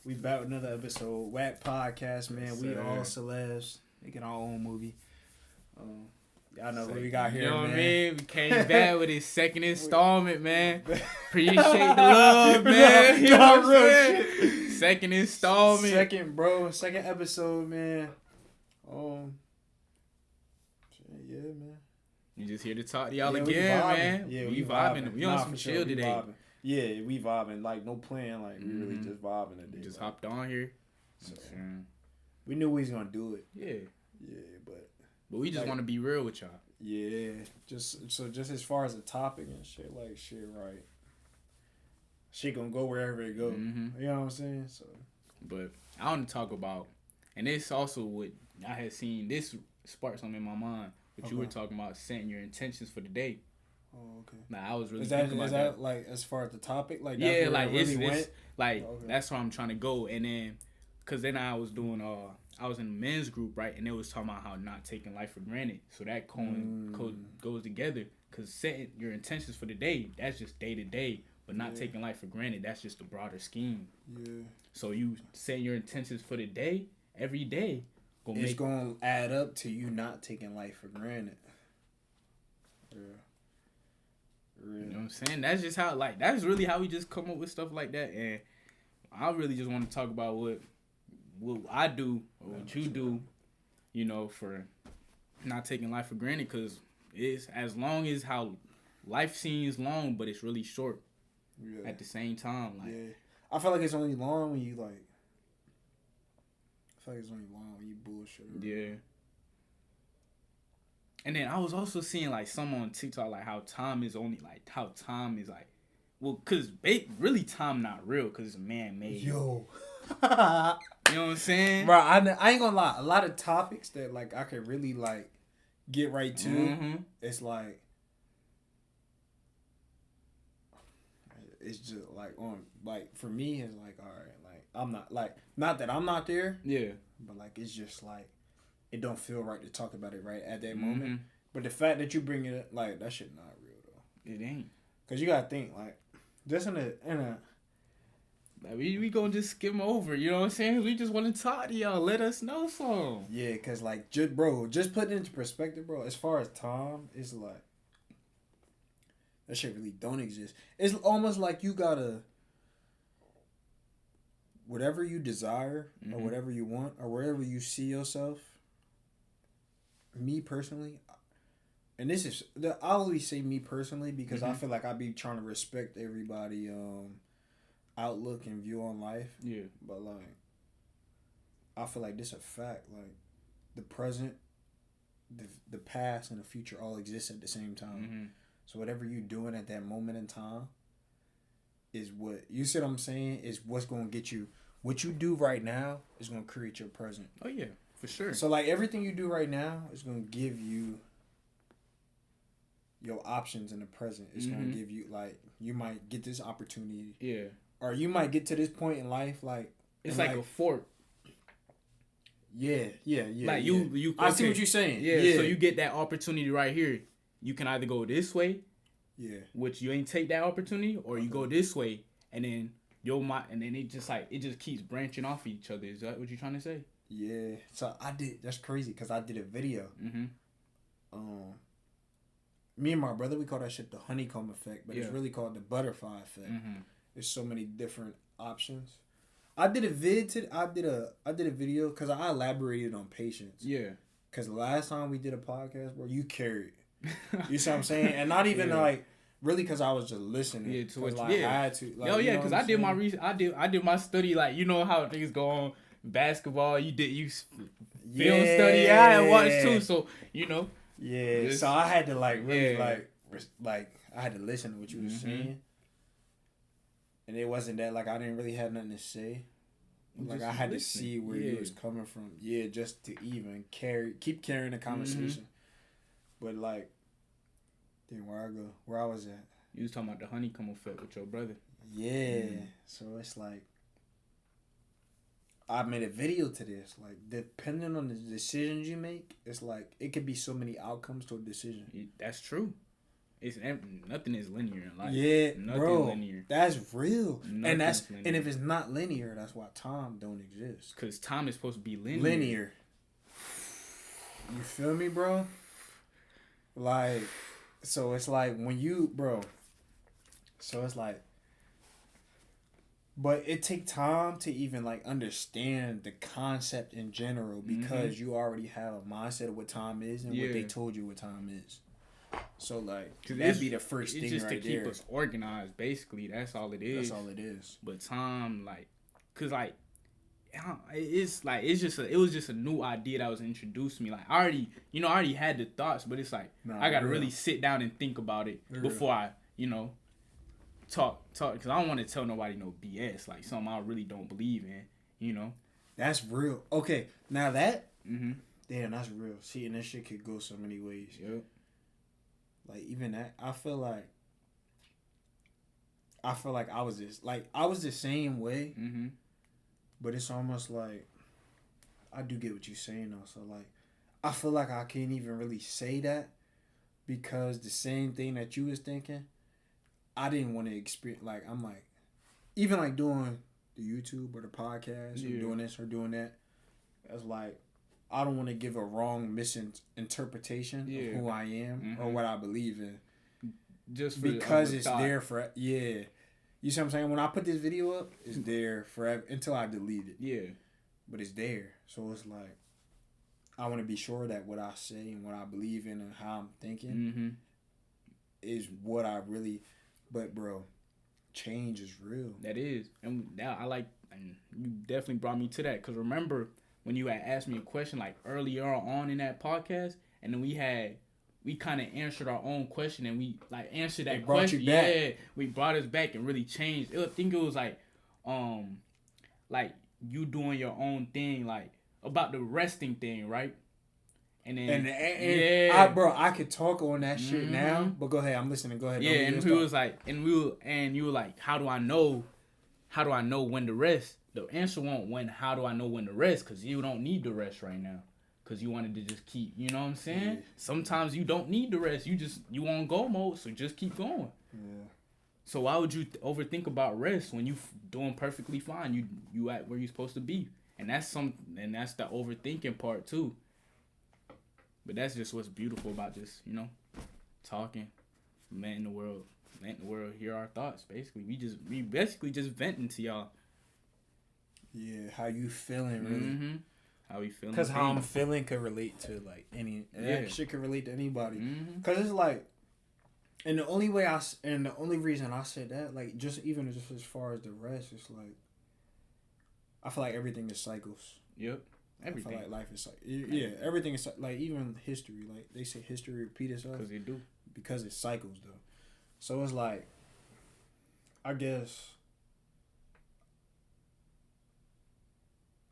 We back with another episode. Waac podcast, man. We all celebs making our own movie. Y'all know what we got here, You know man. what I mean? We came back with his second installment, man. Appreciate the love, man. You know what I'm saying? Second installment. Second episode, man. Yeah, man. You just here to talk to y'all Yeah, again, man. Yeah, we vibing. We on some chill today. Vibing. Yeah, we vibing. Like, no plan. Like, we really just vibing today. We just hopped on here. So, we knew we was going to do it. Yeah. Yeah, but we just want to be real with y'all. Yeah. Just as far as the topic and shit, like, shit, right. Shit gonna go wherever it go. Mm-hmm. You know what I'm saying? So, but I want to talk about, and this also what I had seen, this sparked something in my mind. What you were talking about, setting your intentions for the day. Oh, okay. Nah, I was really is thinking about that like as far as the topic, like yeah, like really it's like that's where I'm trying to go, and then because then I was doing I was in a men's group, right, and they was talking about how not taking life for granted, so that goes together, because setting your intentions for the day, that's just day to day, but not taking life for granted, that's just a broader scheme. Yeah. So you setting your intentions for the day every day. It's gonna add up to you not taking life for granted. Yeah. You know what I'm saying? That's just how, like, that's really how we just come up with stuff like that. And I really just want to talk about what I do or what you do, you know, for not taking life for granted, because it's as long as how life seems long, but it's really short at the same time. Like, I feel like it's only long when you, like, bullshit. Yeah. And then I was also seeing, like, some on TikTok, like, how time is well, because really time not real, because it's man-made. Yo. You know what I'm saying? Bro, I ain't gonna lie. A lot of topics that, like, I could really, like, get right to, it's like, it's just, like, for me, it's like, all right, like, I'm not, like, not that I'm not there. Yeah. But, like, it's just, like, it don't feel right to talk about it right at that moment. But the fact that you bring it up, like, that shit not real, though. It ain't. Because you got to think, like, just in a like, we gonna just skim over, you know what I'm saying? We just want to talk to y'all. Let us know something. Yeah, because, like, just put it into perspective, bro. As far as time, it's like, that shit really don't exist. It's almost like you got to, whatever you desire or whatever you want or wherever you see yourself, me personally, and this is, I always say me personally because I feel like I be trying to respect everybody outlook and view on life. Yeah. But, like, I feel like this a fact. Like, the present, the past, and the future all exist at the same time. So whatever you doing at that moment in time is what, you see what I'm saying, is what's going to get you. What you do right now is going to create your present. Oh, yeah, for sure. So, like, everything you do right now is going to give you your options in the present. It's going to give you, like, you might get this opportunity. Yeah. Or you might get to this point in life, like... It's like a fork. Yeah. Like, you I see what you're saying. Yeah, so you get that opportunity right here. You can either go this way, which you ain't take that opportunity, or you go this way, and then... and then it just keeps branching off each other. Is that what you're trying to say? Yeah. So that's crazy, because I did a video. Me and my brother, we call that shit the honeycomb effect, but it's really called the butterfly effect. There's so many different options. I did a video because I elaborated on patience. Yeah. Because the last time we did a podcast, bro, you carried. You see what I'm saying? And not even like... Really, because I was just listening. Yeah, to it. Like, I had to. Like, because I did my research. I did my study. Like, you know how things go on basketball. You film study. I had watched too. So you know. Yeah. So I had to really I had to listen to what you were saying. And it wasn't that like I didn't really have nothing to say. Like I had to see where you was coming from. Yeah, just to even keep carrying the conversation. But like. Then where I was at. You was talking about the honeycomb effect with your brother. Yeah. So it's like, I made a video to this. Like, depending on the decisions you make, it's like, it could be so many outcomes to a decision. That's true. nothing is linear in life. Yeah, nothing bro, linear. That's real. Nothing's And if it's not linear, that's why time don't exist. Because time is supposed to be linear. Linear. You feel me, bro? Like, so it's like when you, bro. So it's like, but it take time to even like understand the concept in general because you already have a mindset of what time is and what they told you what time is. So like that'd be the first thing right there. It's just to keep us organized, basically. That's all it is. That's all it is. But time, like, cause like, it was just a new idea that was introduced to me. Like I already had the thoughts, but it's like I gotta really sit down and think about it before I, talk because I don't want to tell nobody no BS, like something I really don't believe in, That's real. Okay, now that damn, that's real. See, and that shit could go so many ways. Yep. Like even that, I feel like I was the same way, but it's almost like I do get what you're saying though. So like I feel like I can't even really say that because the same thing that you was thinking, I didn't want to experience. Like I'm like, even like doing the YouTube or the podcast or doing this or doing that. That's like I don't want to give a wrong misinterpretation of who I am or what I believe in. Just because it's there for You see what I'm saying? When I put this video up, it's there forever until I delete it. Yeah, but it's there, so it's like I want to be sure that what I say and what I believe in and how I'm thinking is what I really. But bro, change is real. That is, and now and you definitely brought me to that because remember when you had asked me a question like earlier on in that podcast, and then we kind of answered our own question and we like answered that question. Yeah, we brought us back and really changed. I think it was like you doing your own thing, like about the resting thing, right? And then I could talk on that shit now, but go ahead, I'm listening. Go ahead. Yeah, and he was like, you were like, how do I know when to rest? The answer won't how do I know when to rest? Because you don't need to rest right now. Because you wanted to just keep, you know what I'm saying? Yeah. Sometimes you don't need to rest. You on go mode, so just keep going. Yeah. So why would you overthink about rest when you doing perfectly fine? You at where you're supposed to be, and that's the overthinking part too. But that's just what's beautiful about just talking, letting the world hear our thoughts. Basically, we basically just venting to y'all. Yeah, how you feeling, really? How we feeling? Because how I'm feeling could relate to like any. That shit could relate to anybody. Because it's like, and the only reason I said that, like, just as far as the rest, it's like, I feel like everything is cycles. Yep. Everything. I feel like life is everything is like even history. Like they say, history repeat itself. Because they do. Because it's cycles though. So it's like, I guess.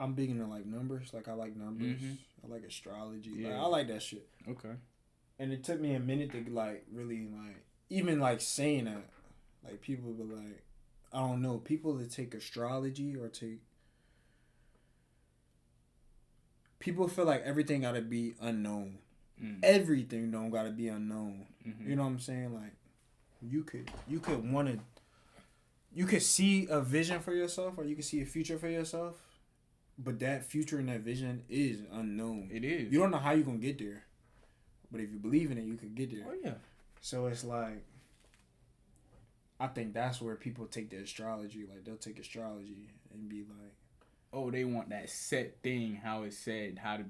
I'm big into like numbers. Like I like numbers. I like astrology. Yeah. Like, I like that shit. Okay. And it took me a minute to like really like even like saying that. Like people be like, I don't know, people that take astrology or take. People feel like everything gotta be unknown. Everything don't gotta be unknown. You know what I'm saying? Like you could see a vision for yourself or you could see a future for yourself. But that future and that vision is unknown. It is. You don't know how you're going to get there. But if you believe in it, you could get there. Oh, yeah. So it's like, I think that's where people take the astrology. Like, they'll take astrology and be like, oh, they want that set thing, how it's said, how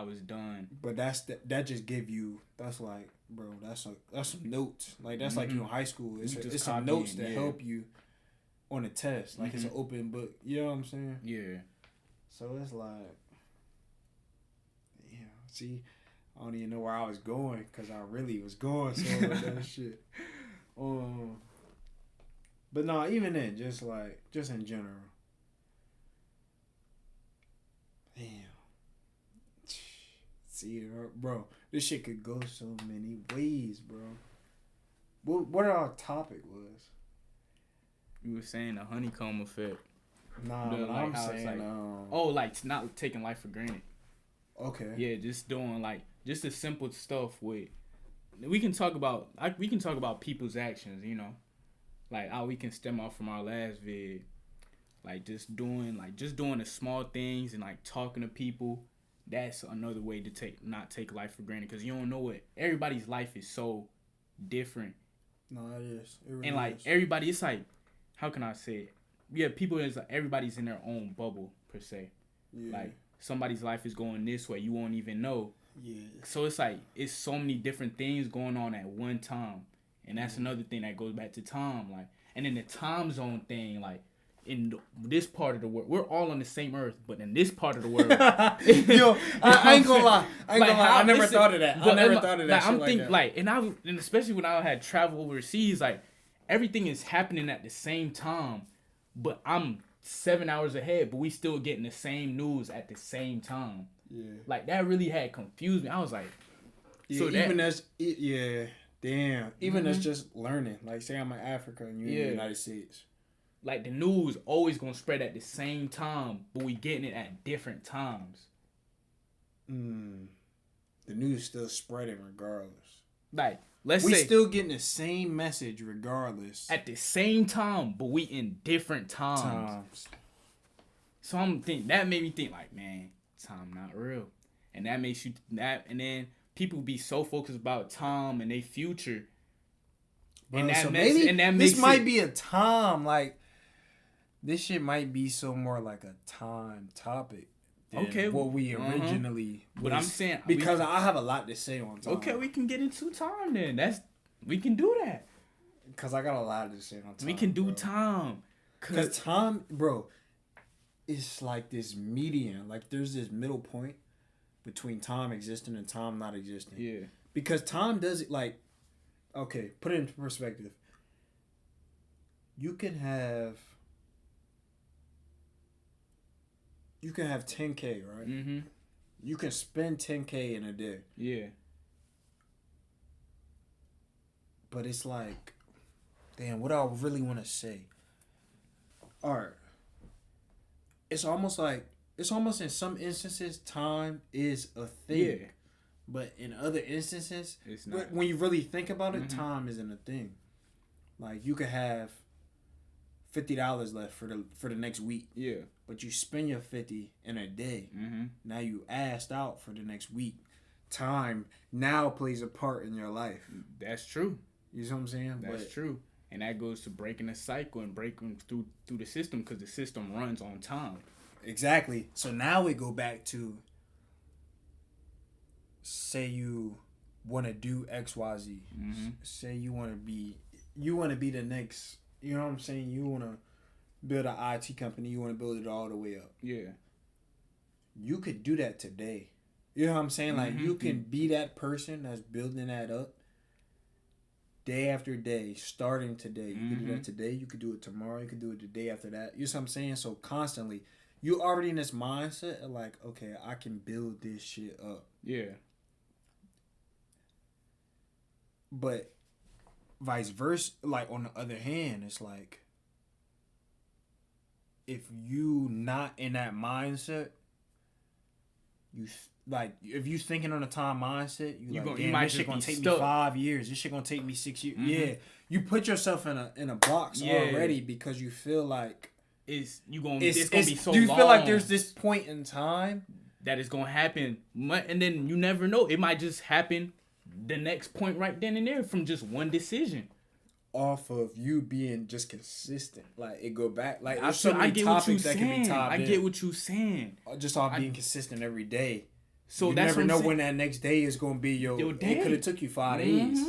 it's done. But that just give you, that's like, bro, that's some notes. Like, that's like you in high school. It's some notes that help you on a test. Like, it's an open book. You know what I'm saying? Yeah. So it's like, see, I don't even know where I was going because I really was going somewhere with that shit. But no, even then, just in general. Damn. See, bro, this shit could go so many ways, bro. What our topic was? You were saying the honeycomb effect. Nah, but I'm saying, like not taking life for granted. Okay. Yeah, just doing like just the simple stuff with we can talk about people's actions, you know, like how we can stem off from our last vid, like just doing the small things and like talking to people. That's another way to not take life for granted, because you don't know what everybody's life is so different. No, it is. It really and like is. Everybody, it's like, how can I say it? Yeah, people is like, everybody's in their own bubble per se. Yeah. Like somebody's life is going this way, you won't even know. Yeah. So it's like it's so many different things going on at one time, and that's another thing that goes back to time. Like, and then the time zone thing, like. In this part of the world, we're all on the same earth, but in this part of the world, yo, I ain't gonna lie. I never thought of that. I'm thinking and especially when I had travel overseas, like everything is happening at the same time, but I'm 7 hours ahead, but we still getting the same news at the same time. Yeah, like that really had confused me. I was like, yeah, so even as damn, even as just learning. Like, say I'm in Africa and you're in the United States. Like, the news always gonna spread at the same time, but we getting it at different times. The news still spreading regardless. Like, we still getting the same message regardless. At the same time, but we in different times. So that made me think, like, man, time not real. And that makes you, and then people be so focused about time and their future. Bro, and that this might be a time, like, this shit might be so more like a time topic than what we originally was. But I'm saying, because I have a lot to say on time. Okay, we can get into time then. We can do that. Because I got a lot to say on time. We can do time. Because time, bro, it's like this median. Like, there's this middle point between time existing and time not existing. Yeah. Because time does it, like, okay, put it into perspective. You can have 10K, right? Mm-hmm. You can spend 10K in a day. Yeah. But it's like, damn, what do I really want to say? All right. It's almost in some instances, time is a thing. Yeah. But in other instances, it's not. When you really think about it, time isn't a thing. Like, you could have $50 left for the next week. Yeah. But you spend your 50 in a day. Mm-hmm. Now you asked out for the next week. Time now plays a part in your life. That's true. You know what I'm saying? That's true. And that goes to breaking the cycle and breaking through the system, because the system runs on time. Exactly. So now we go back to, say you want to do XYZ. Mm-hmm. Say you want to be the next, you know what I'm saying? You want to build an IT company. You want to build it all the way up. Yeah. You could do that today. You know what I'm saying? Like, you can be that person that's building that up day after day, starting today. You could do that today. You could do it tomorrow. You could do it the day after that. You know what I'm saying? So constantly, you already in this mindset of like, okay, I can build this shit up. Yeah. But vice versa, like, on the other hand, it's like, if you not in that mindset, if you thinking on a time mindset, this shit gonna take me 5 years. This shit gonna take me 6 years. Mm-hmm. Yeah, you put yourself in a box already, because you feel like it's gonna be so long. Do you feel like there's this point in time that it's gonna happen, and then you never know? It might just happen the next point right then and there from just one decision. Off of you being just consistent, like, it go back, like, there's so many topics that can be tied in. I get what you're saying. Just off being consistent every day. So you never know when that next day is gonna be your day. It could have took you 5 days.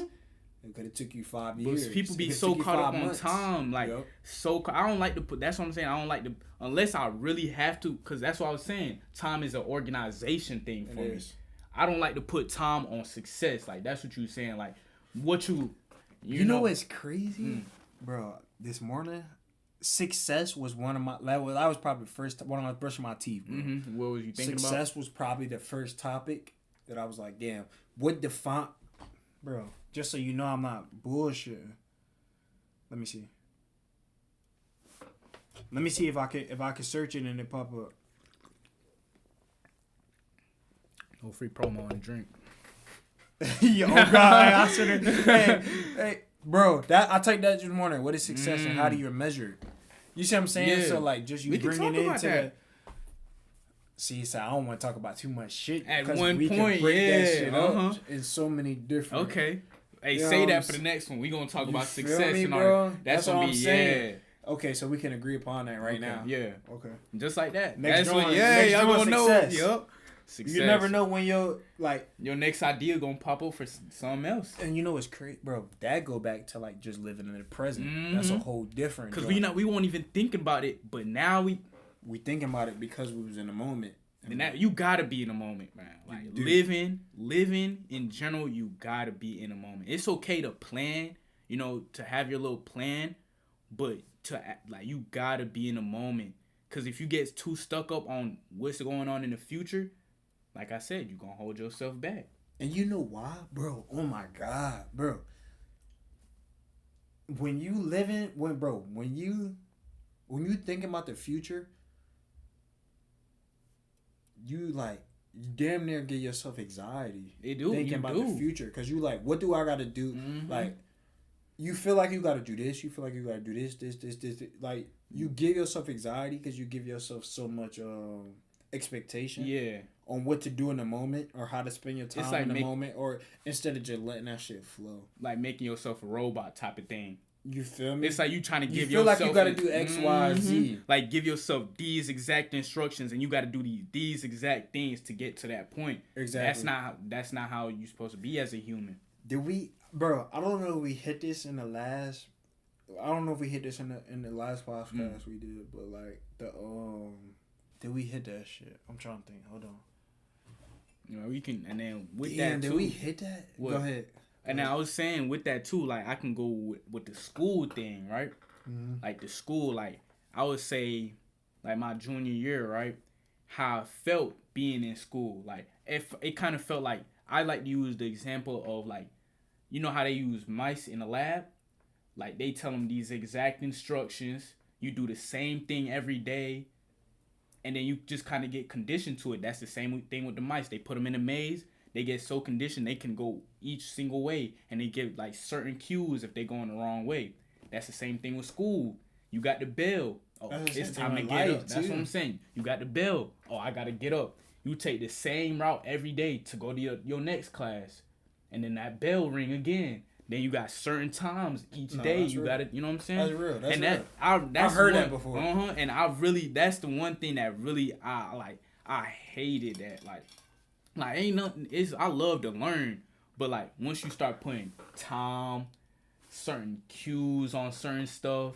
It could have took you 5 years. But people be so caught up on time, like, I don't like to put. That's what I'm saying. I don't like to, unless I really have to, because that's what I was saying. Time is an organization thing for me. I don't like to put time on success. Like, that's what you're saying. Like, what you know what's crazy? Bro, this morning, success was one of my, that was probably the first, when I was brushing my teeth, bro. Mm-hmm. What was you thinking about? Success was probably the first topic that I was like, damn, what define, bro, just so you know I'm not bullshitting. Let me see. Let me see if I could search it and it pop up. No free promo on the drink. Yo, God, I should have. Hey, bro, I take that this morning. What is success and how do you measure it? You see what I'm saying? Yeah. So like, just you bringing it into that. See, so I don't want to talk about too much shit. At one point, can break that shit up in so many different. Okay. Hey, say that for the next one. We gonna talk about success and all. That's gonna be saying. Okay, so we can agree upon that right now. Yeah. Okay. Just like that. Next That's what. Yeah, y'all gonna know. Yup. Success. You never know when your next idea gonna pop up for something else. And you know what's crazy, bro? That go back to like just living in the present. Mm-hmm. That's a whole different. Because we won't even think about it, but now we thinking about it because we was in the moment. And that you gotta be in the moment, man. Like living in general, you gotta be in the moment. It's okay to plan, to have your little plan, but you gotta be in the moment. Cause if you get too stuck up on what's going on in the future, like I said, you gonna hold yourself back. And you know why, bro? Oh my God, bro. When you thinking about the future, you damn near give yourself anxiety. Thinking about the future. Because you like, what do I got to do? Mm-hmm. Like, you feel like you got to do this. You feel like you got to do this. Like, you give yourself anxiety because you give yourself so much expectation on what to do in the moment or how to spend your time in the moment, or instead of just letting that shit flow. Like making yourself a robot type of thing. You feel me? It's like you trying to give yourself... You feel like you got to do X, Y, Z. Like, give yourself these exact instructions, and you got to do these exact things to get to that point. Exactly. That's not how you're supposed to be as a human. Bro, I don't know if we hit this in the last... I don't know if we hit this in the last podcast we did, but, like, did we hit that shit? I'm trying to think. Hold on. We can... And then with that, did we hit that? What? Go ahead. And I was saying with that too, like I can go with the school thing, right? Mm-hmm. Like the school, like I would say, like my junior year, right? How I felt being in school, like it kind of felt like I like to use the example of like, you know how they use mice in a lab, like they tell them these exact instructions. You do the same thing every day, and then you just kind of get conditioned to it. That's the same thing with the mice. They put them in a maze. They get so conditioned they can go each single way, and they give like certain cues if they going the wrong way. That's the same thing with school. You got the bell. Oh, it's time to get up. That's what I'm saying. You got the bell. Oh, I gotta get up. You take the same route every day to go to your next class, and then that bell ring again. Then you got certain times each day. You got it. You know what I'm saying? That's real. That's real. I've heard that before. And that's the one thing that really I hated that Like ain't nothing. I love to learn, but like once you start putting time, certain cues on certain stuff,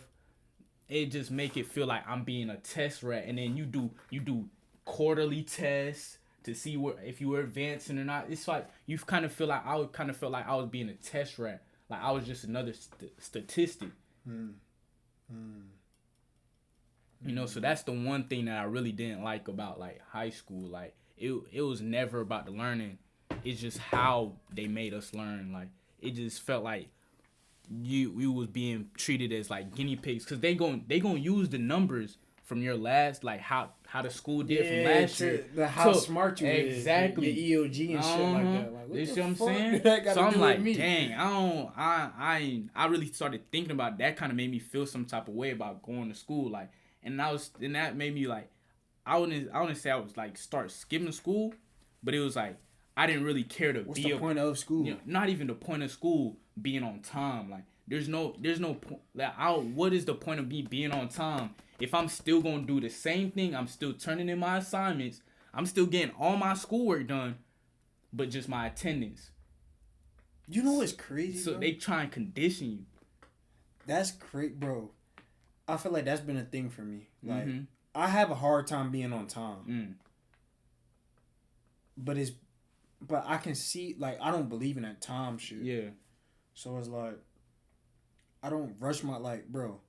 it just make it feel like I'm being a test rat. And then you do quarterly tests to see if you were advancing or not. It's like you kind of feel like I was being a test rat. Like I was just another statistic. So that's the one thing that I really didn't like about like high school. Like. It was never about the learning. It's just how they made us learn. Like it just felt like you was being treated as like guinea pigs, because they gon' use the numbers from your last, like how the school did from last year. How smart you exactly. Is. Your EOG and shit like that. Like, you see what I'm saying? So I'm like, dang, I really started thinking about that. Kind of made me feel some type of way about going to school. Like, and that made me like. I wouldn't say I was like start skipping school, but it was like I didn't really care to What's the point of school? Not even the point of school being on time. Like there's no point. Like, what is the point of me being on time if I'm still gonna do the same thing? I'm still turning in my assignments. I'm still getting all my schoolwork done, but just my attendance. You know what's crazy? So bro? They try and condition you. That's great, bro. I feel like that's been a thing for me. Like. Mm-hmm. I have a hard time being on time. But I can see, like, I don't believe in that time shit. Yeah. So it's like, I don't rush bro.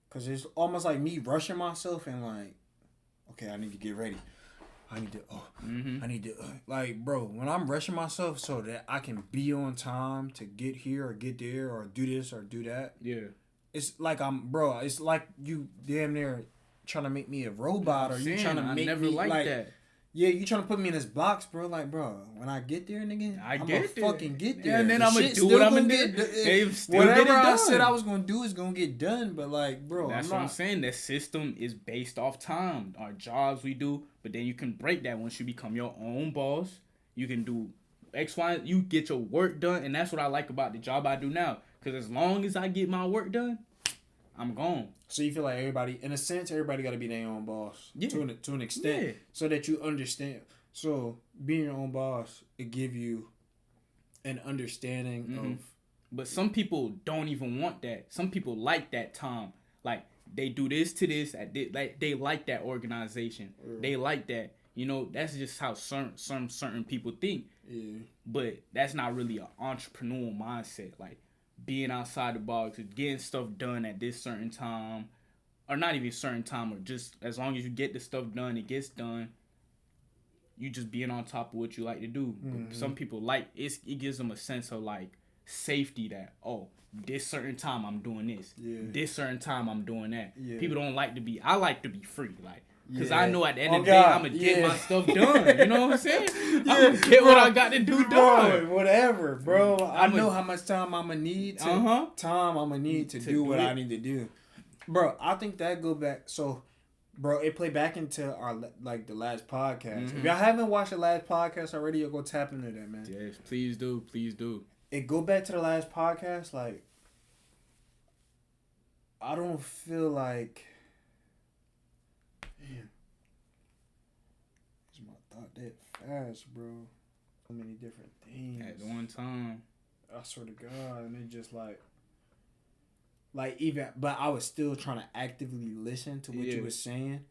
Because it's almost like me rushing myself and like, okay, I need to get ready. I need to, like, bro, when I'm rushing myself so that I can be on time to get here or get there or do this or do that. Yeah. It's like it's like you damn near trying to make me a robot, or you trying to make me like that. Yeah, you trying to put me in this box, bro? Like, bro, when I get there, nigga, I'm gonna fucking get there. Yeah, and then I'm gonna do what I'm gonna do. Whatever I said I was gonna do is gonna get done. But like, bro, that's what I'm saying. That system is based off time. Our jobs we do, but then you can break that once you become your own boss. You can do X, Y. You get your work done, and that's what I like about the job I do now. Because as long as I get my work done, I'm gone. So you feel like everybody, in a sense, everybody got to be their own boss to an extent, so that you understand. So being your own boss, it give you an understanding of. But some people don't even want that. Some people like that time. Like they do this to this. They like that organization. They like that. You know, that's just how certain people think. Yeah. But that's not really an entrepreneurial mindset. Like being outside the box, getting stuff done at this certain time, or not even certain time, or just as long as you get the stuff done, it gets done. You just being on top of what you like to do. Some people like it gives them a sense of like safety that, oh, this certain time I'm doing this. Yeah. This certain time I'm doing that. Yeah. People don't like to be. I like to be free, like. Because I know at the end of the day, I'm going to get my stuff done. You know what I'm saying? I'm going to get what I got to do done. Whatever, bro. I know how much time I'm going to need to time I'm going to need to do what I need to do. Bro, I think that go back. So, bro, it play back into our, like, the last podcast. If y'all haven't watched the last podcast already, you'll go tap into that, man. Yes, please do. Please do. It go back to the last podcast, like, I don't feel like... Damn. It's my thought that fast, bro. So many different things. At one time. I swear to God. And it just like even, but I was still trying to actively listen to what you were saying.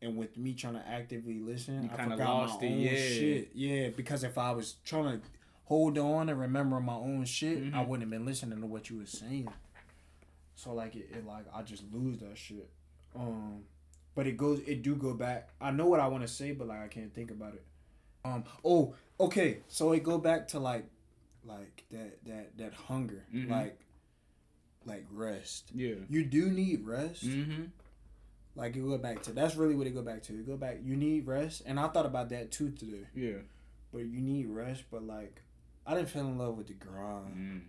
And with me trying to actively listen, I forgot lost my own shit. Yeah, because if I was trying to hold on and remember my own shit, I wouldn't have been listening to what you were saying. So like it like I just lose that shit. But it do go back. I know what I want to say, but like I can't think about it. Oh, okay. So it go back to like that hunger, like rest. Yeah. You do need rest. Like it go back to, that's really what it go back to. It go back, you need rest, and I thought about that too today. Yeah. But you need rest, but like I didn't fall in love with the grind.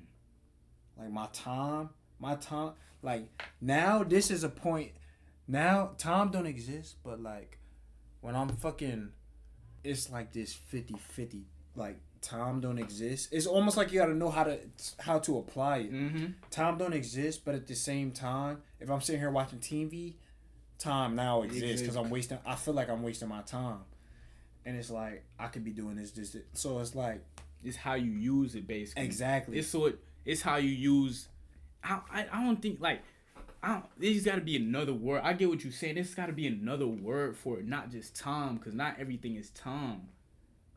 Like my time, like now this is a point. Now, time don't exist, but, like, when I'm fucking, it's like this 50-50. Like, time don't exist. It's almost like you gotta know how to apply it. Time don't exist, but at the same time, if I'm sitting here watching TV, time now exists because I feel like I'm wasting my time. And it's like, I could be doing this. So it's like. It's how you use it, basically. Exactly. It's how you use, I don't think, like, there's got to be another word. I get what you're saying. There's got to be another word for it, not just time, because not everything is time.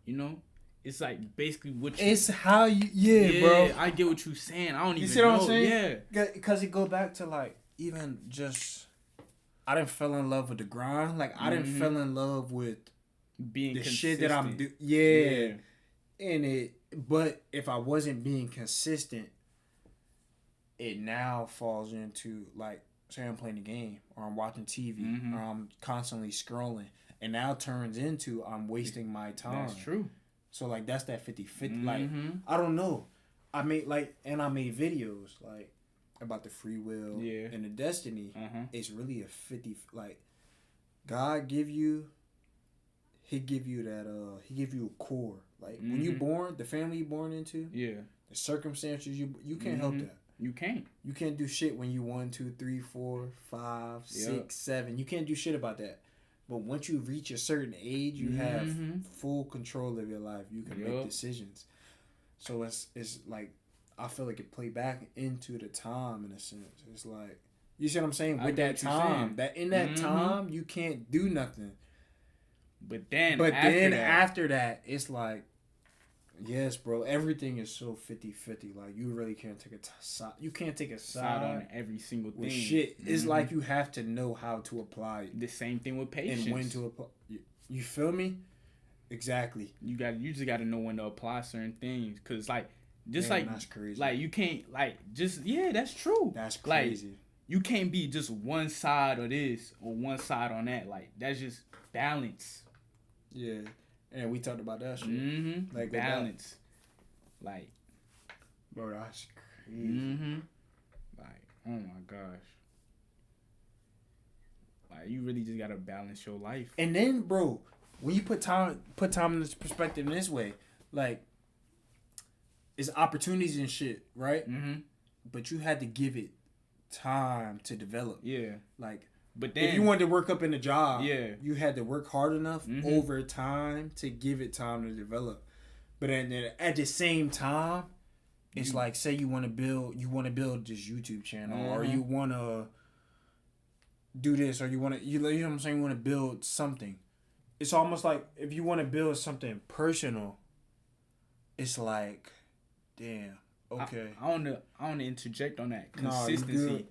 You know? It's like basically what you... It's how you... bro. I get what you're saying. I don't even know. You see what I'm saying? Yeah. Because it go back to, like, even just... I didn't fall in love with the grind. Like, I didn't fall in love with... Being the consistent. shit that I'm doing. Yeah. And but if I wasn't being consistent... It now falls into, like, say I'm playing the game, or I'm watching TV, or I'm constantly scrolling, and now turns into I'm wasting my time. That's true. So, like, that's that 50-50. Like, I don't know. I made videos, like, about the free will and the destiny. It's really a 50, like, God give you, he give you a core. Like, when you born, the family you born into, the circumstances, you can't help that. You can't. You can't do shit when you 1, 2, 3, 4, 5, 6, 7. You can't do shit about that. But once you reach a certain age, you have full control of your life. You can make decisions. So it's like, I feel like it play back into the time in a sense. It's like, you see what I'm saying? With that time, that in that time you can't do nothing. But then after that, it's like. Yes, bro. Everything is so 50-50. Like, you really can't take a side. You can't take a side on every single thing. Shit. It's like you have to know how to apply it. The same thing with patience. And when to apply. You feel me? Exactly. You just got to know when to apply certain things. Because, like, that's crazy. Like, you can't, like, that's true. That's crazy. Like, you can't be just one side of this or one side on that. Like, that's just balance. Yeah, and we talked about that shit. Mm-hmm. Like balance. Like, bro, that's crazy. Mm-hmm. Like, oh my gosh. Like, you really just gotta balance your life. And then, bro, when you put time in this perspective in this way, like, it's opportunities and shit, right? Mm-hmm. But you had to give it time to develop. Yeah. Like, but then if you wanted to work up in a job, yeah, you had to work hard enough over time to give it time to develop. But then at the same time, it's like, say you want to build this YouTube channel, or you want to do this, or you know what I'm saying, you want to build something. It's almost like if you want to build something personal, it's like, damn, okay. I want to interject on that consistency.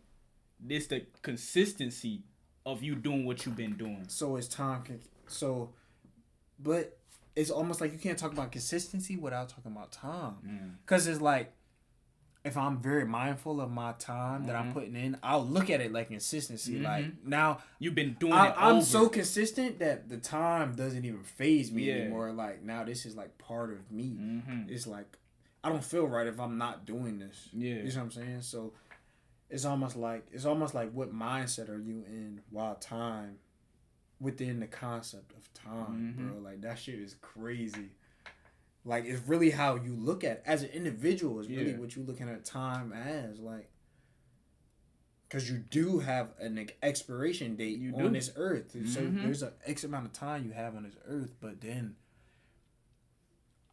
This the consistency of you doing what you've been doing. So it's time. But it's almost like you can't talk about consistency without talking about time. Because it's like, if I'm very mindful of my time that I'm putting in, I'll look at it like consistency. Like, now you've been doing I'm so consistent that the time doesn't even faze me anymore. Like, now this is like part of me. It's like, I don't feel right if I'm not doing this. Yeah. You know what I'm saying? So it's almost like what mindset are you in while time, within the concept of time, bro? Like, that shit is crazy. Like, it's really how you look at it. As an individual, is really what you're looking at time as. Like, because you do have an expiration date on this earth. So there's an X amount of time you have on this earth. But then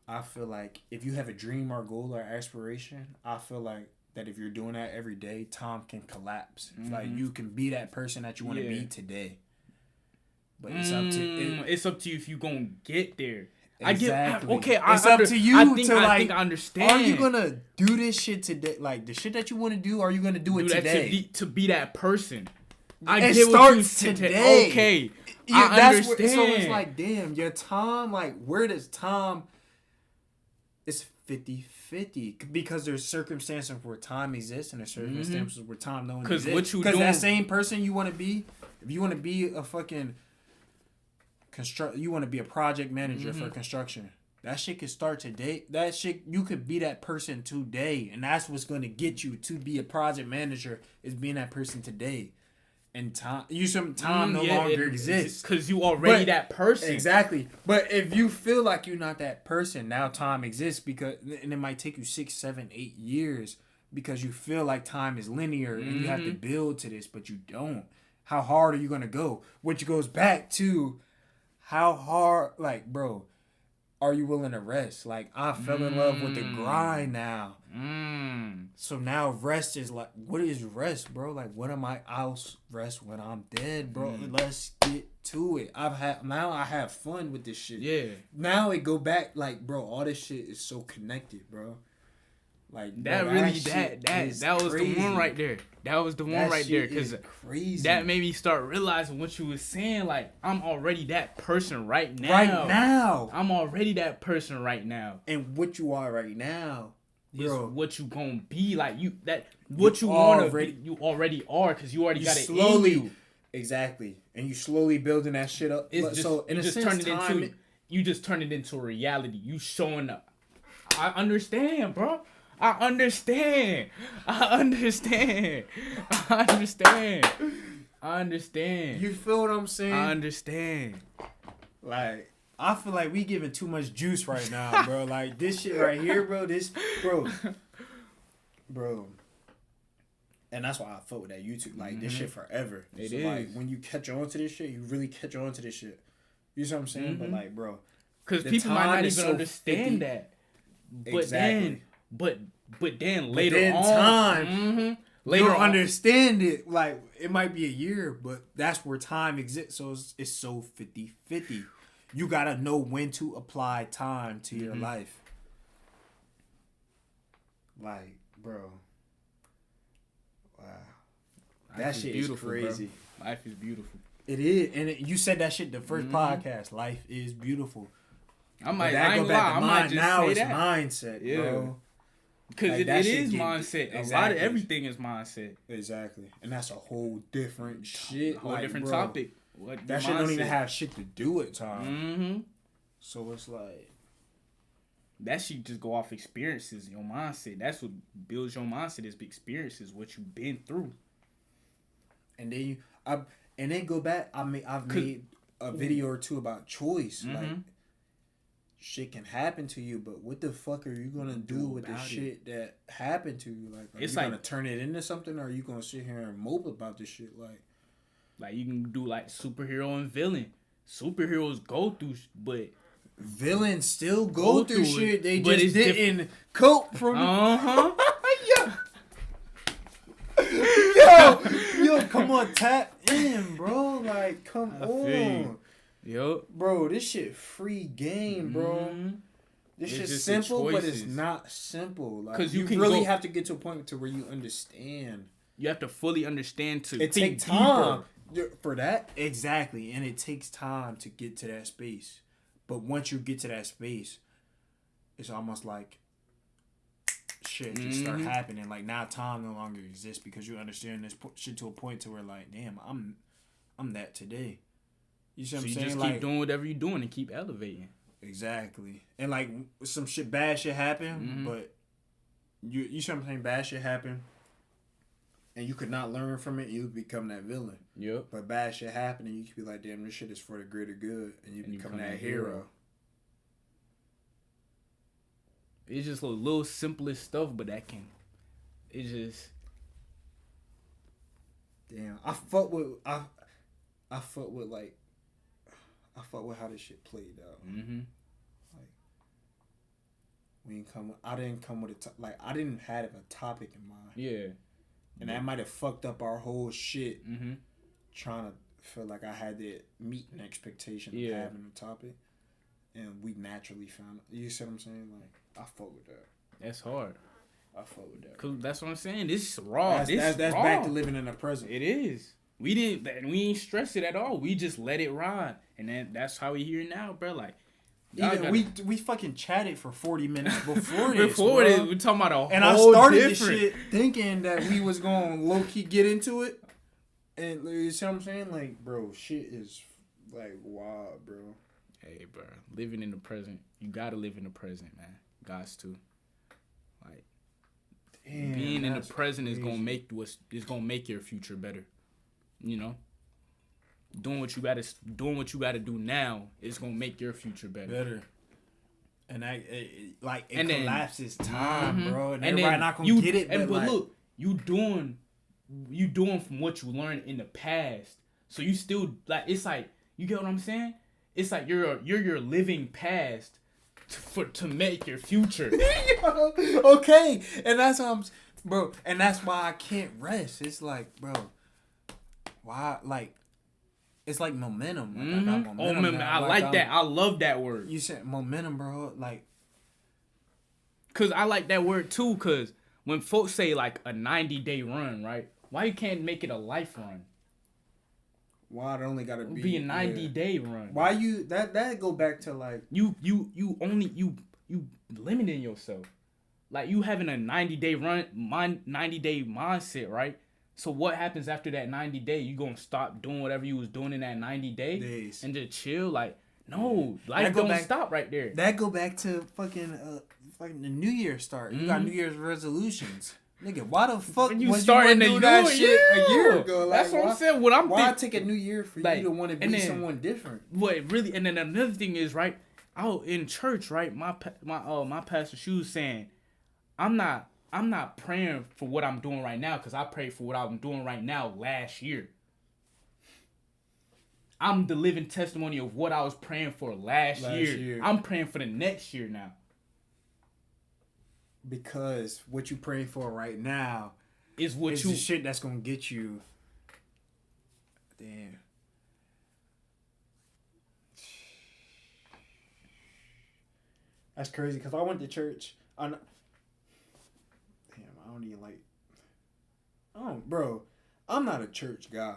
I feel like if you have a dream or goal or aspiration, I feel like that if you're doing that every day, time can collapse. Like, you can be that person that you want to be today. But it's up to it's up to you if you gonna get there. Exactly. It's up to you I think I understand. Are you gonna do this shit today? Like, the shit that you want to do, are you gonna do it today? To be that person. It starts today. Okay. I understand. So it's like, damn, your time, like, where does time... It's 50-50. Because there's circumstances where time exists and there's circumstances where time don't exist. Because that same person you want to be, if you want to be a fucking... you want to be a project manager for construction. That shit could start today. That shit, you could be that person today. And that's what's going to get you to be a project manager, is being that person today. And time no longer exists. Because you already that person. Exactly. But if you feel like you're not that person, now time exists, and it might take you 6, 7, 8 years because you feel like time is linear and you have to build to this, but you don't. How hard are you going to go? Which goes back to... how hard, like, bro, are you willing to rest? Like, I fell in love with the grind now. So now rest is like, what is rest, bro? Like, what am I'll rest when I'm dead, bro. Let's get to it. I have fun with this shit. Yeah. Now it go back, like, bro, all this shit is so connected, bro. Like, that bro, really that was crazy. The one right there. That was the one right there, because that made me start realizing what you was saying. Like, I'm already that person right now. Right now, I'm already that person right now. And what you are right now, bro, is what you gonna be. Like, you wanna be, you already are, because you already got it in you. Exactly, and you slowly building that shit up. You just turn it into a reality. You showing up. I understand, bro. I understand. You feel what I'm saying? I understand. Like, I feel like we giving too much juice right now, bro. Like, this shit right here, bro. Bro. And that's why I fuck with that YouTube. Like, this shit forever. It is. Like, when you catch on to this shit, you really catch on to this shit. You see what I'm saying? But, like, bro. Because people might not even understand that. But exactly. But then later on, later on, understand it. Like, it might be a year, but that's where time exists. So it's so 50-50. You gotta know when to apply time to your life. Like, bro, wow, that shit is crazy. Bro. Life is beautiful. It is, and you said that shit the first podcast. Life is beautiful. I might just now say it's that. mindset, bro. Because like, it is mindset. Exactly. A lot of everything is mindset. Exactly. And that's a whole different shit. A whole different topic. That shit don't even have shit to do with time. So it's like that shit just go off experiences, your mindset. That's what builds your mindset is experiences, what you've been through. And then go back. I've made a video or two about choice. Mm-hmm. Like shit can happen to you, but what the fuck are you gonna do with the shit that happened to you? Like, are you gonna turn it into something, or are you gonna sit here and mope about this shit? Like you can do like superhero and villain. Superheroes go through, but villains still go through shit. They just didn't cope from. Yo, come on, tap in, bro. Like, come on. Yo, bro, this shit free game, bro. This shit's simple, but it's not simple. Like, because you really have to get to a point to where you understand. You have to fully understand to it think takes time for that. Exactly, and it takes time to get to that space. But once you get to that space, it's almost like shit just start happening. Like now, time no longer exists because you understand this shit to a point to where like, damn, I'm that today. You see what I'm saying? You just keep doing whatever you're doing and keep elevating. Exactly, and like some bad shit happen, but you see what I'm saying? Bad shit happen, and you could not learn from it. You become that villain. Yep. But bad shit happen, and you could be like, damn, this shit is for the greater good, and you become that hero. It's just a little simplest stuff, but it's just. Damn, I fuck with how this shit played out. Like, I didn't come with I didn't have a topic in mind. Yeah. And that might have fucked up our whole shit. Trying to feel like I had to meet an expectation of having a topic. And we naturally found it. You see what I'm saying? Like, I fuck with that. That's hard. I fuck with that. Cause that's what I'm saying. This is raw. That's raw. Back to living in the present. It is. We ain't stress it at all. We just let it ride. And then that's how we here now, bro. Like, we fucking chatted for 40 minutes before this. We talking about a whole and I started this shit thinking that we was going to low key get into it. And you see what I'm saying? Like, bro, shit is like wild, bro. Hey, bro, living in the present. You gotta live in the present, man. Gots to. Like, being in the present is gonna make your future better. You know, doing what you gotta do now is gonna make your future better. And it collapses time, bro. And everybody not gonna get it. But look, you doing from what you learned in the past. So you still like it's like you get what I'm saying. It's like you're your living past to make your future. Okay, and that's bro, and that's why I can't rest. It's like, bro, why? Like, it's like momentum. Like, I got momentum. I like that. I love that word. You said momentum, bro. Like, cause I like that word too. Cause when folks say like a 90-day run, right? Why you can't make it a life run? Why it only gotta be a 90-day run? Why you that go back to like you limiting yourself, like you having a 90-day run, 90-day mindset, right? So what happens after that 90 day? You gonna stop doing whatever you was doing in that 90 days and just chill? Like no, life don't stop right there. That go back to fucking the New Year start. You got New Year's resolutions. Nigga, why the fuck when you starting to do that shit a year ago? Like, that's what I'm saying. Why take a new year for you to want to be someone different? What really? And then another thing is right out in church, right? My pastor, she was saying, I'm not praying for what I'm doing right now because I prayed for what I'm doing right now last year. I'm the living testimony of what I was praying for last year. I'm praying for the next year now. Because what you praying for right now is the shit that's gonna get you. Damn. That's crazy because I went to church. I don't even like. Bro, I'm not a church guy.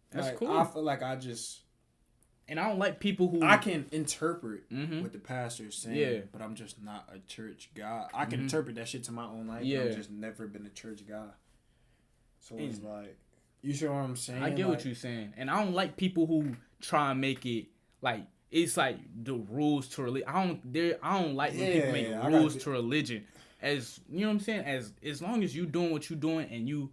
That's cool. I feel like I just. And I don't like people who... I can interpret what the pastor is saying, but I'm just not a church guy. I can interpret that shit to my own life, but I've just never been a church guy. So it's like... You see what I'm saying? I get what you're saying. And I don't like people who try and make it, like, it's like the rules to religion. I don't like when people make rules to religion. As you know what I'm saying? As long as you doing what you doing and you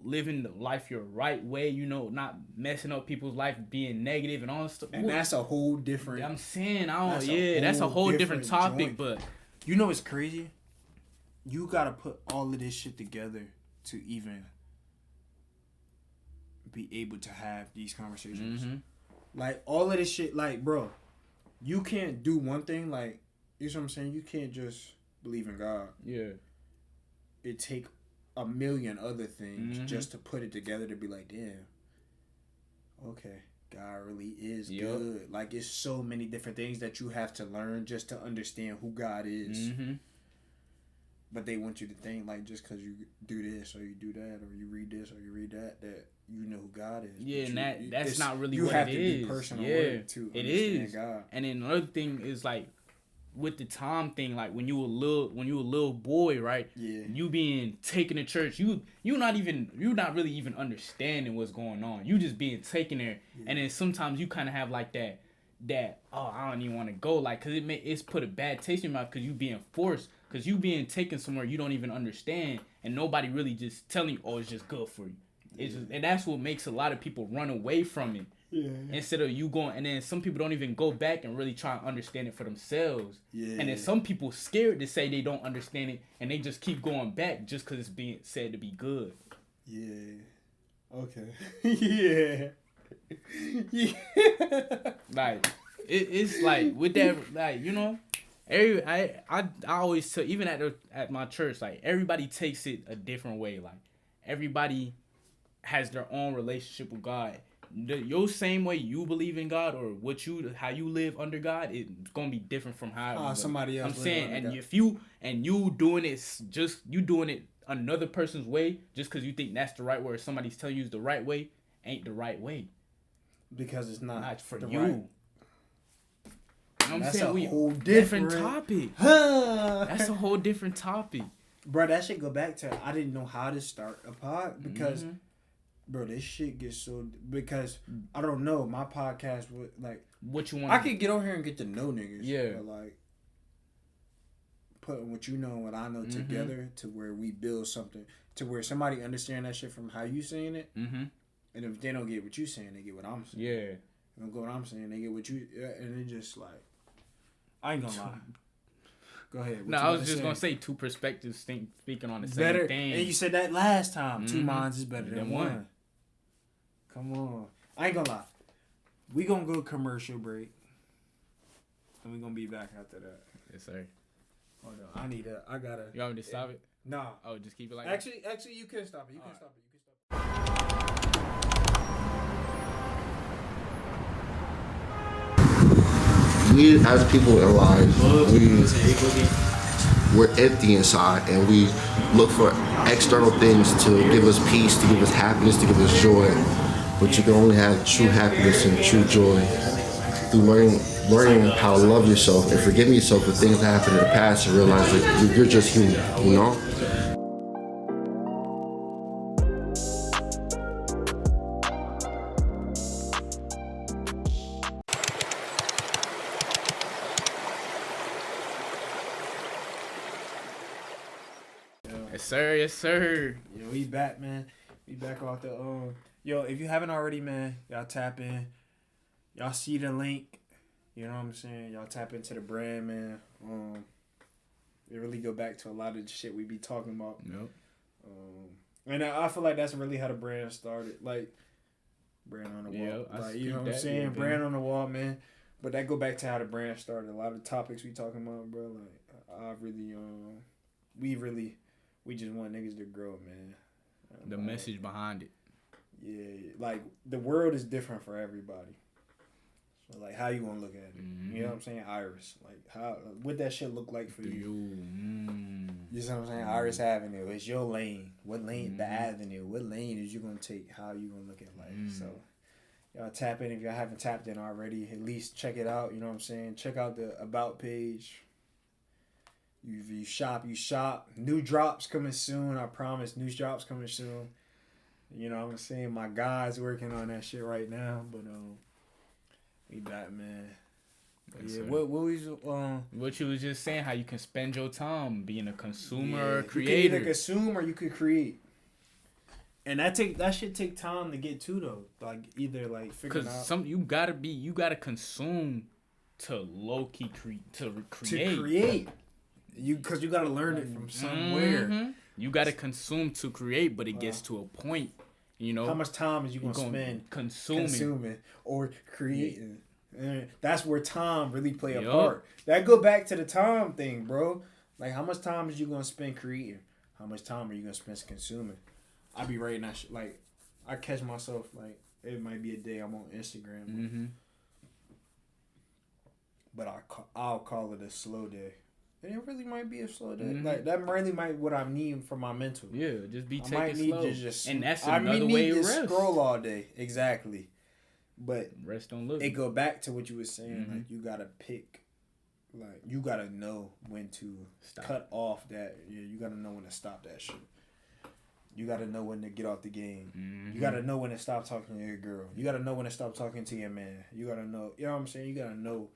living the life your right way, you know, not messing up people's life, being negative and all this stuff. And that's a whole different. I'm saying that's a whole different topic. Joint. But you know what's crazy? You gotta put all of this shit together to even be able to have these conversations. Mm-hmm. Like all of this shit, like bro, you can't do one thing. Like you know what I'm saying? You can't just believe in God. Yeah. It take a million other things just to put it together to be like, damn, okay, God really is good. Like it's so many different things that you have to learn just to understand who God is. Mm-hmm. But they want you to think like just because you do this or you do that or you read this or you read that you know who God is. Yeah, and that's not really what it is. You have to be personal work to understand God. And then another thing is like with the time thing, like when you were a little boy, right? Yeah. You being taken to church, you're not really even understanding what's going on. You just being taken there, and then sometimes you kind of have like that I don't even want to go, like, cause it's put a bad taste in your mouth, cause you being forced, cause you being taken somewhere you don't even understand, and nobody really just telling you, oh, it's just good for you. It's just, and that's what makes a lot of people run away from it. Yeah. Instead of you going, and then some people don't even go back and really try and understand it for themselves. Yeah. And then some people scared to say they don't understand it, and they just keep going back just because it's being said to be good. Yeah. Okay. Yeah. Yeah. Like it's like with that, like, you know, I always tell, even at my church, like everybody takes it a different way. Like everybody has their own relationship with God. Your same way you believe in God or how you live under God, it's gonna be different from how somebody else. I'm saying, and if you doing it another person's way just because you think that's the right way, or somebody's telling you it's the right way, ain't the right way. Because it's not for you. Right. You know what I'm saying? A whole different topic. That's a whole different topic. Bro, that should go back to I didn't know how to start a pod because. Mm-hmm. Bro, this shit gets so... Because, I don't know, my podcast would, like... What you want... I could get on here and get to know niggas. Yeah. But, like, putting what you know and what I know together to where we build something. To where somebody understand that shit from how you saying it. Mm-hmm. And if they don't get what you saying, they get what I'm saying. Yeah. If they don't get what I'm saying, they get what you... And it just, like... I ain't gonna lie. Go ahead. No, I was just gonna say two perspectives speaking on the same thing. And you said that last time. Mm-hmm. Two minds is better than one. Come on. I ain't gonna lie. We gonna go commercial break. And we gonna be back after that. Yes, sir. Hold on. I gotta. You want me to stop it? Nah. Oh, just keep it like Actually, you can stop it. You can stop it. We as people in life, we're empty inside, and we look for external things to give us peace, to give us happiness, to give us joy. But you can only have true happiness and true joy through learning how to love yourself and forgiving yourself for things that happened in the past and realize that you're just human, you know? Yes, sir. Yo, we back, man. We back off the Yo, if you haven't already, man, y'all tap in. Y'all see the link. You know what I'm saying? Y'all tap into the brand, man. It really go back to a lot of the shit we be talking about. Yep. And I feel like that's really how the brand started. Like, brand on the wall. Yeah, like, you know what I'm saying? Brand on the wall, man. But that go back to how the brand started. A lot of the topics we talking about, bro. Like, we just want niggas to grow, man. The message behind it. Yeah, like the world is different for everybody. So like, how you gonna look at it? Mm-hmm. You know what I'm saying? Iris, like what that shit look like for you? You know what I'm saying? Iris Avenue, it's your lane. What lane? The avenue. What lane is you gonna take? How you gonna look at life? So y'all tap in if y'all haven't tapped in already. At least check it out. You know what I'm saying? Check out the about page. You shop. New drops coming soon. I promise. New drops coming soon. You know what I'm saying? My guy's working on that shit right now. But we back, man. Yeah, what you was just saying, how you can spend your time being a consumer or creator. You can either consume or you could create. And that should take time to get to though. Like either like figuring out. Because you gotta consume to low key create. To create. Because you gotta learn it from somewhere. Mm-hmm. You gotta consume to create, but it gets to a point. You know, how much time is you gonna spend consuming or creating? And that's where time really play a part. That go back to the time thing, bro. Like how much time is you gonna spend creating? How much time are you gonna spend consuming? I be writing that shit. Like I catch myself like it might be a day I'm on Instagram, but I'll call it a slow day. And it really might be a slow day. Mm-hmm. Like that really might what I need for my mental. Yeah, just be taking I might need slow. To just, and that's another way to rest. Scroll all day, exactly. But rest on living. It go back to what you were saying. Like you gotta pick. Like you gotta know when to cut off that. Yeah, you gotta know when to stop that shit. You gotta know when to get off the game. Mm-hmm. You gotta know when to stop talking to your girl. You gotta know when to stop talking to your man. You gotta know. You know what I'm saying? You gotta know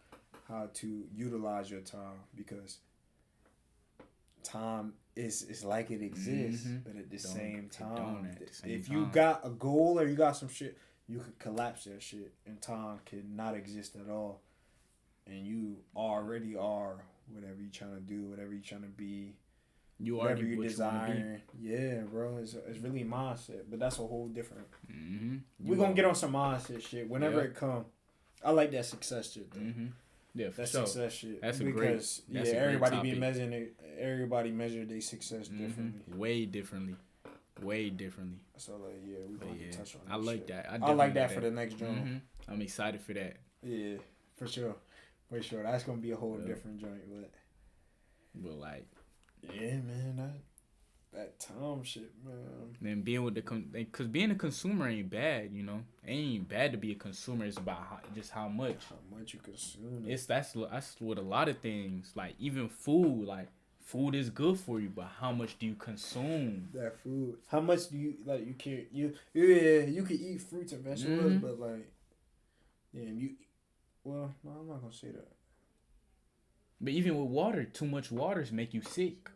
how to utilize your time because time is like it exists, but at the same time, if you got a goal or you got some shit, you could collapse that shit, and time can not exist at all. And you already are whatever you trying to do, whatever you trying to be. You whatever you desire. Yeah, bro. It's really mindset, but that's a whole different. We're gonna get on some mindset shit whenever it come. I like that success shit though. Yeah, for that's sure. success shit. That's because everybody be measuring it. Everybody measure their success differently. Way differently. So like we're gonna touch on that. I like that. I like that for the next joint. I'm excited for that. Yeah, for sure. That's gonna be a whole different joint, but like. Yeah, man, that time shit, man. And being with because being a consumer ain't bad, you know. It ain't bad to be a consumer. It's about how much you consume. That's with a lot of things. Like even food, like food is good for you, but how much do you consume that food? How much do you like? You can't you can eat fruits and vegetables, but like, well, no, I'm not gonna say that. But even with water, too much waters make you sick.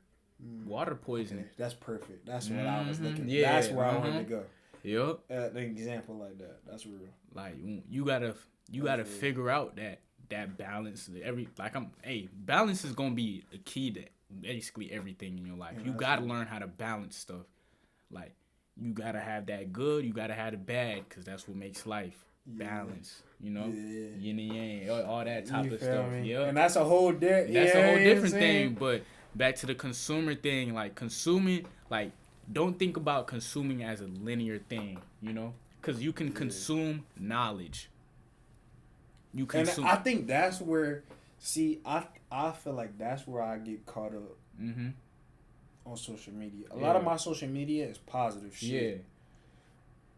Water poisoning. Okay, that's perfect. That's what I was looking. Yeah, that's where I wanted to go. Yep. An example like that. That's real. Like you gotta figure out that balance. Balance is gonna be the key to basically everything in your life. You gotta learn how to balance stuff. Like you gotta have that good. You gotta have the bad, because that's what makes life. Balance, you know, yin and yang, all that type of stuff. Yeah, and that's a whole different thing. But back to the consumer thing, like consuming, like don't think about consuming as a linear thing, you know, because you can consume knowledge. You consume. And I think that's where, I feel like that's where I get caught up on social media. A lot of my social media is positive shit. Yeah.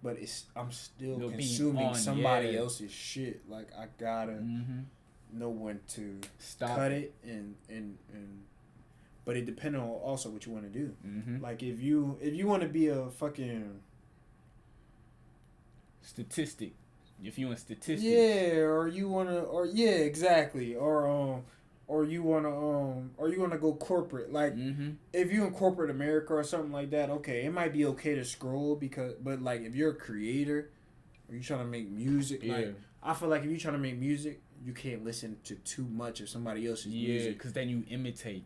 But I'm still consuming somebody else's shit. Like I gotta know when to cut it and but it depends on also what you want to do. Like if you want to be a fucking statistic, if you want statistics, or you wanna, exactly, or you wanna go corporate. Like if you in corporate America or something like that, okay, it might be okay to scroll but like if you're a creator or you trying to make music, like I feel like if you trying to make music, you can't listen to too much of somebody else's music. Because then you imitate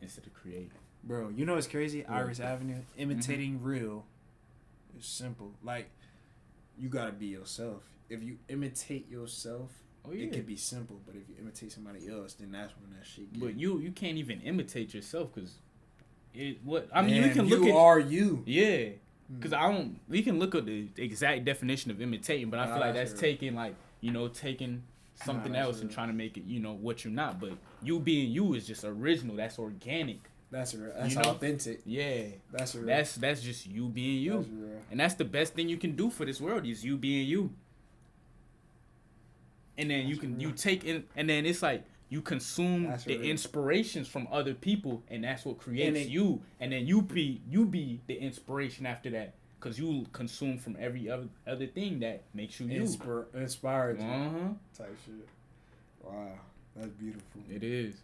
instead of create. Bro, you know what's crazy? Iris Avenue, imitating real is simple. Like you gotta be yourself. If you imitate yourself, it could be simple, but if you imitate somebody else, then that's when that shit gets. But you can't even imitate yourself, because you can look at you. Yeah, because we can look at the exact definition of imitating, but I feel like that's taking taking something else and trying to make it what you're not. But you being you is just original. That's organic. That's real. That's authentic. Yeah, that's real. That's just you being you. That's real. And that's the best thing you can do for this world is you being you. And then you take in, and then it's like you consume the inspirations from other people, and that's what creates you. And then you be the inspiration after that, because you consume from every other thing that makes you inspired you type shit. Wow, that's beautiful. It is.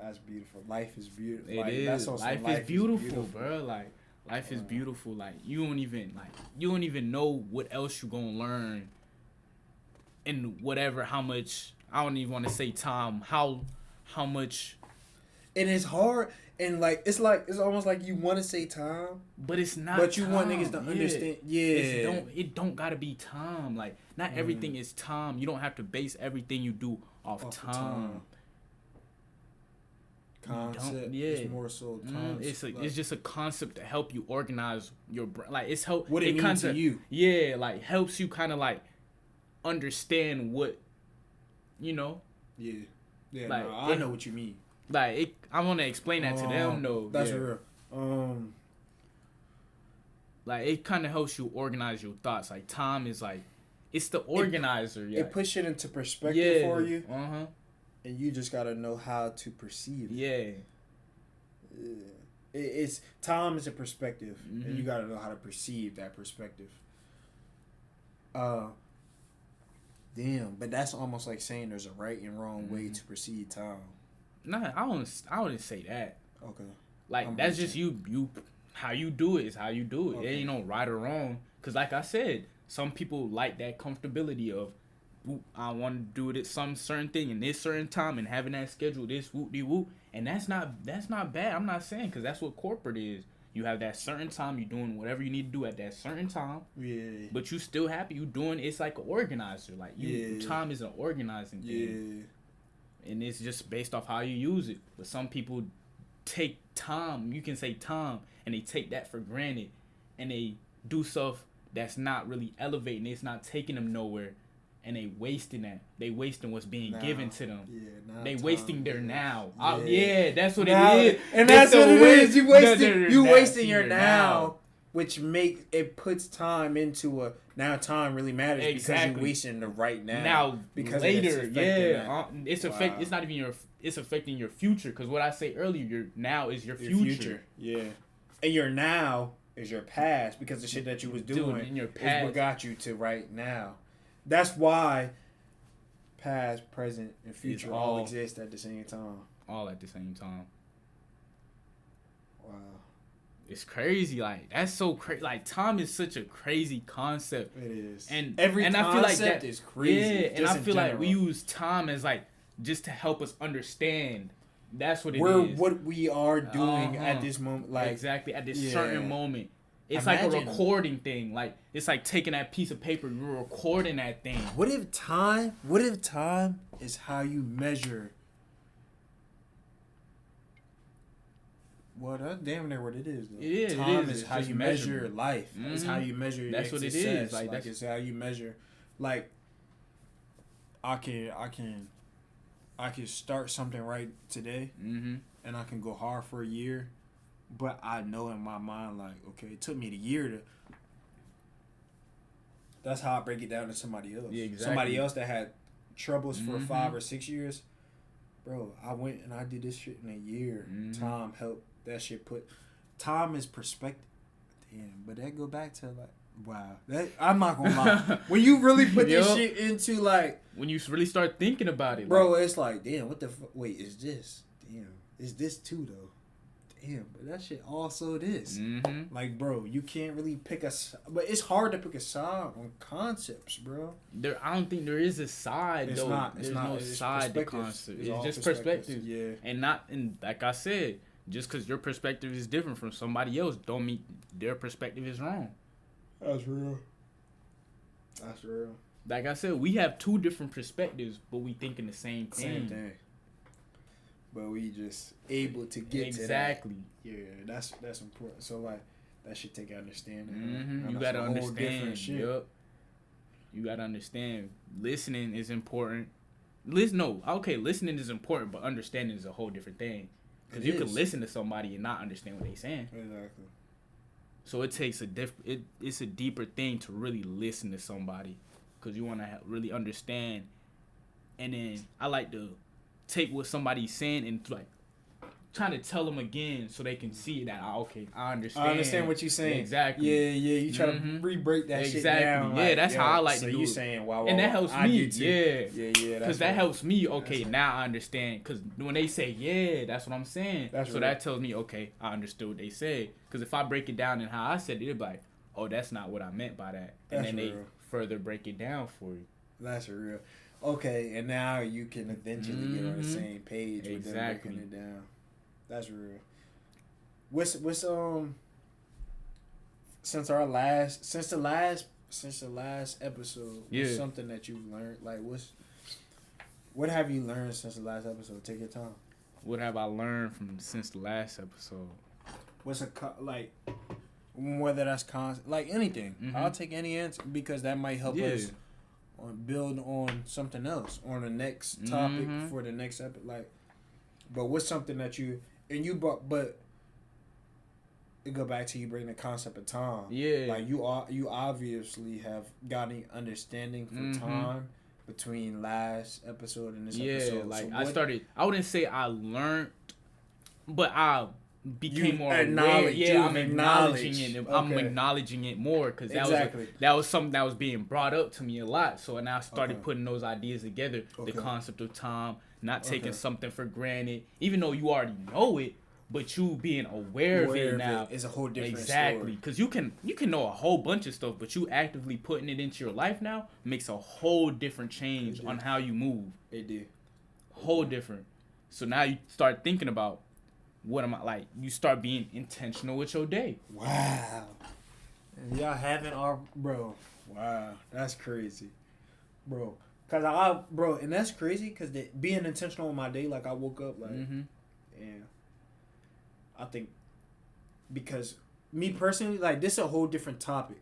That's beautiful. Life is beautiful. It is. Life is beautiful, bro. Like life is beautiful. Like you don't even know what else you gonna learn. And whatever, how much, I don't even want to say time. How much. And it's hard, and it's almost like you want to say time, but it's not. But you time. want niggas to understand. Yeah, it don't gotta be time. Like not everything is time. You don't have to base everything you do off time. Concept. Yeah, it's more so. It's just a concept to help you organize your brain. Like it's help. What it means to you. Yeah, like helps you kind of like understand what, you know. Yeah. Yeah. Like, I know what you mean. Like I want to explain that to them though. That's real. Like it kind of helps you organize your thoughts. Like time is like, it's the organizer. It puts shit into perspective for you. And you just gotta know how to perceive it. Yeah. It's time is a perspective, and you gotta know how to perceive that perspective. Damn, but that's almost like saying there's a right and wrong way to perceive time. Nah, I wouldn't say that. Okay. Like that's just you how you do it is how you do it. Okay. There ain't no right or wrong. Cause like I said, some people like that comfortability of, I want to do it at some certain thing in this certain time and having that schedule, this whoop-de-whoop. And that's not bad. I'm not saying, because that's what corporate is. You have that certain time, you're doing whatever you need to do at that certain time. Yeah. But you still happy. You doing, it's like an organizer. Like time is an organizing thing. Yeah. And it's just based off how you use it. But some people take time, you can say time, and they take that for granted. And they do stuff that's not really elevating. It's not taking them nowhere. And they wasting that. They wasting what's being given to them. Yeah, they wasting their now. Yeah, that's what it is. And that's what it is. You wasting your now, which puts time into a now. Time really matters because you're wasting the right now. Now because later, it's not even it's affecting your future. Because what I say earlier, your now is your future. Yeah, and your now is your past because the shit that you was doing in your past is what got you to right now. That's why past, present, and future all exist at the same time. All at the same time. Wow. It's crazy. Like, that's so crazy. Like, time is such a crazy concept. It is. And every concept I feel like that is crazy. Yeah, and I feel like we use time as, like, just to help us understand. That's what it is. What we are doing at this moment. Like, exactly. At this certain moment. It's like a recording thing. Like, it's like taking that piece of paper, you're recording that thing. What if time is how you measure? Well, that's damn near what it is, though. It is. Time is how you measure life. Mm-hmm. It's how you measure your That's success. What it is. Like it's how you measure. Like, I can start something right today, and I can go hard for a year. But I know in my mind, like, okay, it took me the year to. That's how I break it down to somebody else. Yeah, exactly. Somebody else that had troubles for 5 or 6 years. Bro, I went and I did this shit in a year. Time helped that shit time is perspective. Damn, but that go back to, like, wow. I'm not gonna lie. When you really put this shit into, like. When you really start thinking about it. Bro, it's like, damn, what the fuck? Wait, is this? Damn, is this too, though? Damn, but that shit also this. Like, bro, you can't really pick but it's hard to pick a side on concepts, bro. I don't think there is a side, it's though. There's no side to concept. It's just perspective. Yeah. And like I said, just because your perspective is different from somebody else don't mean their perspective is wrong. That's real. Like I said, we have two different perspectives, but we thinking the same thing. Same thing. But we just able to get to that. Exactly. Yeah, that's important. So, like, that should take understanding. You gotta understand. Yep. You gotta understand. Listening is important. Listening is important, but understanding is a whole different thing. Because you can listen to somebody and not understand what they're saying. Exactly. So it takes it's a deeper thing to really listen to somebody, because you want to really understand. And then I like to take what somebody's saying and, like, trying to tell them again so they can see that I understand. I understand what you're saying. Exactly. Yeah. You try to re-break that shit down. Yeah, that's how I like to do it. So you saying wow, and that helps me. Yeah. Because that helps me. Okay, now I understand. Because when they say that's what I'm saying. That tells me I understood what they said. Because if I break it down in how I said it, it'd be like, oh, that's not what I meant by that. And then they further break it down for you. That's real. Okay, and now you can eventually get on the same page with them breaking it down. That's real. What's since the last episode, what's something that you've learned? Like what have you learned since the last episode? Take your time. What have I learned since the last episode? What's whether that's like anything. I'll take any answer because that might help us build on something else on the next topic for the next episode. Like, but what's something that you brought? But it go back to you bring the concept of time. Yeah, like you obviously have gotten understanding for time between last episode and this episode. Like so I wouldn't say I learned, but I became more aware. Yeah, I'm acknowledging it. Okay. I'm acknowledging it more because that was something that was being brought up to me a lot. So and I started putting those ideas together. The concept of time, not taking something for granted, even though you already know it, but you being aware of it now is a whole different story. Because you can know a whole bunch of stuff, but you actively putting it into your life now makes a whole different change on how you move. It did. Whole different. So now you start thinking about. What am I like? You start being intentional with your day. Wow. And y'all haven't bro. Wow. That's crazy. Bro. And that's crazy because being intentional with my day, like I woke up like, I think because me personally, like this is a whole different topic.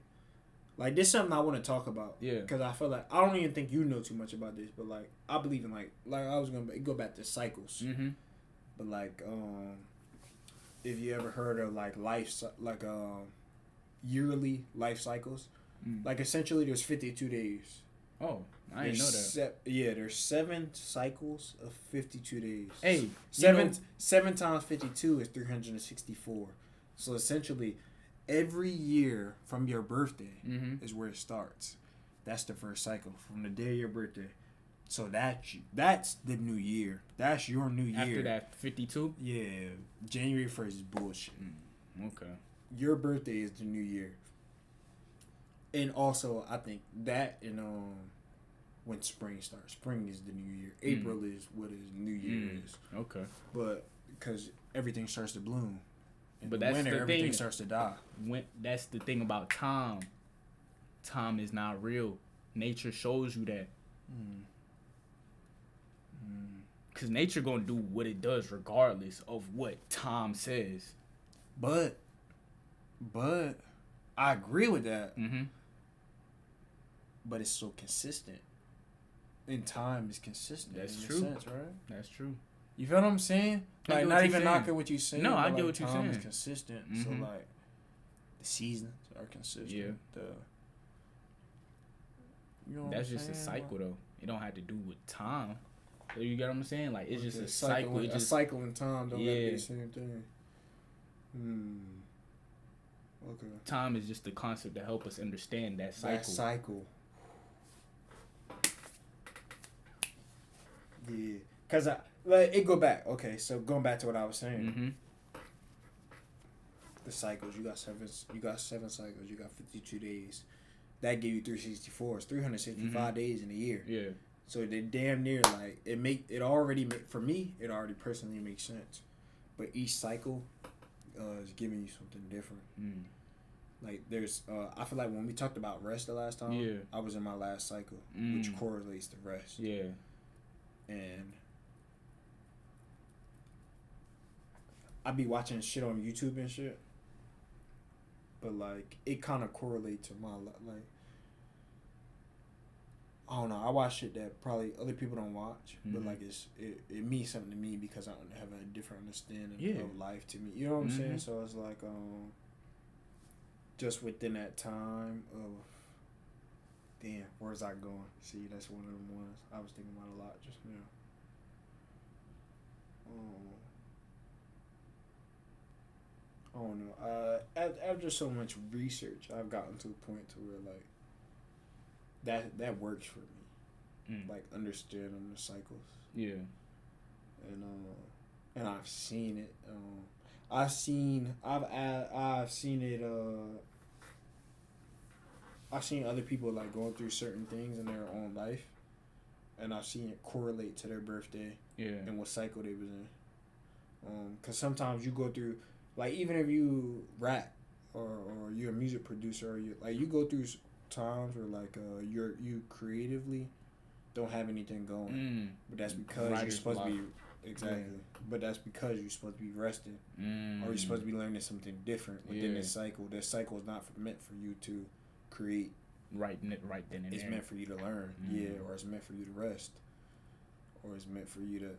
Like this is something I want to talk about. Yeah. Because I feel like, I don't even think you know too much about this, but like I believe in like I was going to go back to cycles. But like, if you ever heard of like yearly life cycles, like essentially there's 52 days. Oh, I didn't know that. There's 7 cycles of 52 days. Hey, 7 times 52 is 364. So essentially, every year from your birthday is where it starts. That's the first cycle from the day of your birthday. So that's the new year. That's your new year. After that 52? Yeah. January 1st is bullshit. Okay. Your birthday is the new year. And also, I think that and when spring starts. Spring is the new year. April is what is new year is. Okay. But because everything starts to bloom. In but the that's winter, the everything thing. Starts to die. That's the thing about time. Time is not real. Nature shows you that. Because nature gonna do what it does regardless of what time says. But I agree with that. But it's so consistent. And time is consistent. That's true. Sense, right? That's true. You feel what I'm saying? Like not even knocking what you're saying. No, I get what you're saying. Time is consistent. So like the seasons are consistent. Yeah. That's just a cycle though. It don't have to do with time. You get what I'm saying? Like it's just a cycle. A cycle in time don't have to be the same thing. Okay. Time is just the concept to help us understand that cycle. Yeah, cause it go back. Okay, so going back to what I was saying. The cycles. You got 7 cycles. You got 52 days. That gave you 364. It's 365 days in a year. Yeah. So they damn near like for me it already personally makes sense, but each cycle is giving you something different. Like there's I feel like when we talked about rest the last time, I was in my last cycle, which correlates to rest. Yeah. And I be watching shit on YouTube and shit, but like it kind of correlates to my like. I don't know. I watch shit that probably other people don't watch, but like it means something to me because I have a different understanding of life to me. You know what I'm saying? So it's like just within that time of damn, where's I going? See, that's one of them ones I was thinking about a lot just now. I don't know. After so much research, I've gotten to a point to where like that works for me. Like understanding the cycles. Yeah. And I've seen it. I've seen it. I've seen other people like going through certain things in their own life, and I've seen it correlate to their birthday. Yeah. And what cycle they was in. Cause sometimes you go through, like even if you rap or you're a music producer or you go through times where like you creatively don't have anything going, but that's because you're supposed to be. Exactly. Yeah. But that's because you're supposed to be resting. Or you're supposed to be learning something different within this cycle. This cycle is not meant for you to create. Right then and there. It's meant for you to learn. Yeah. Or it's meant for you to rest. Or it's meant for you to,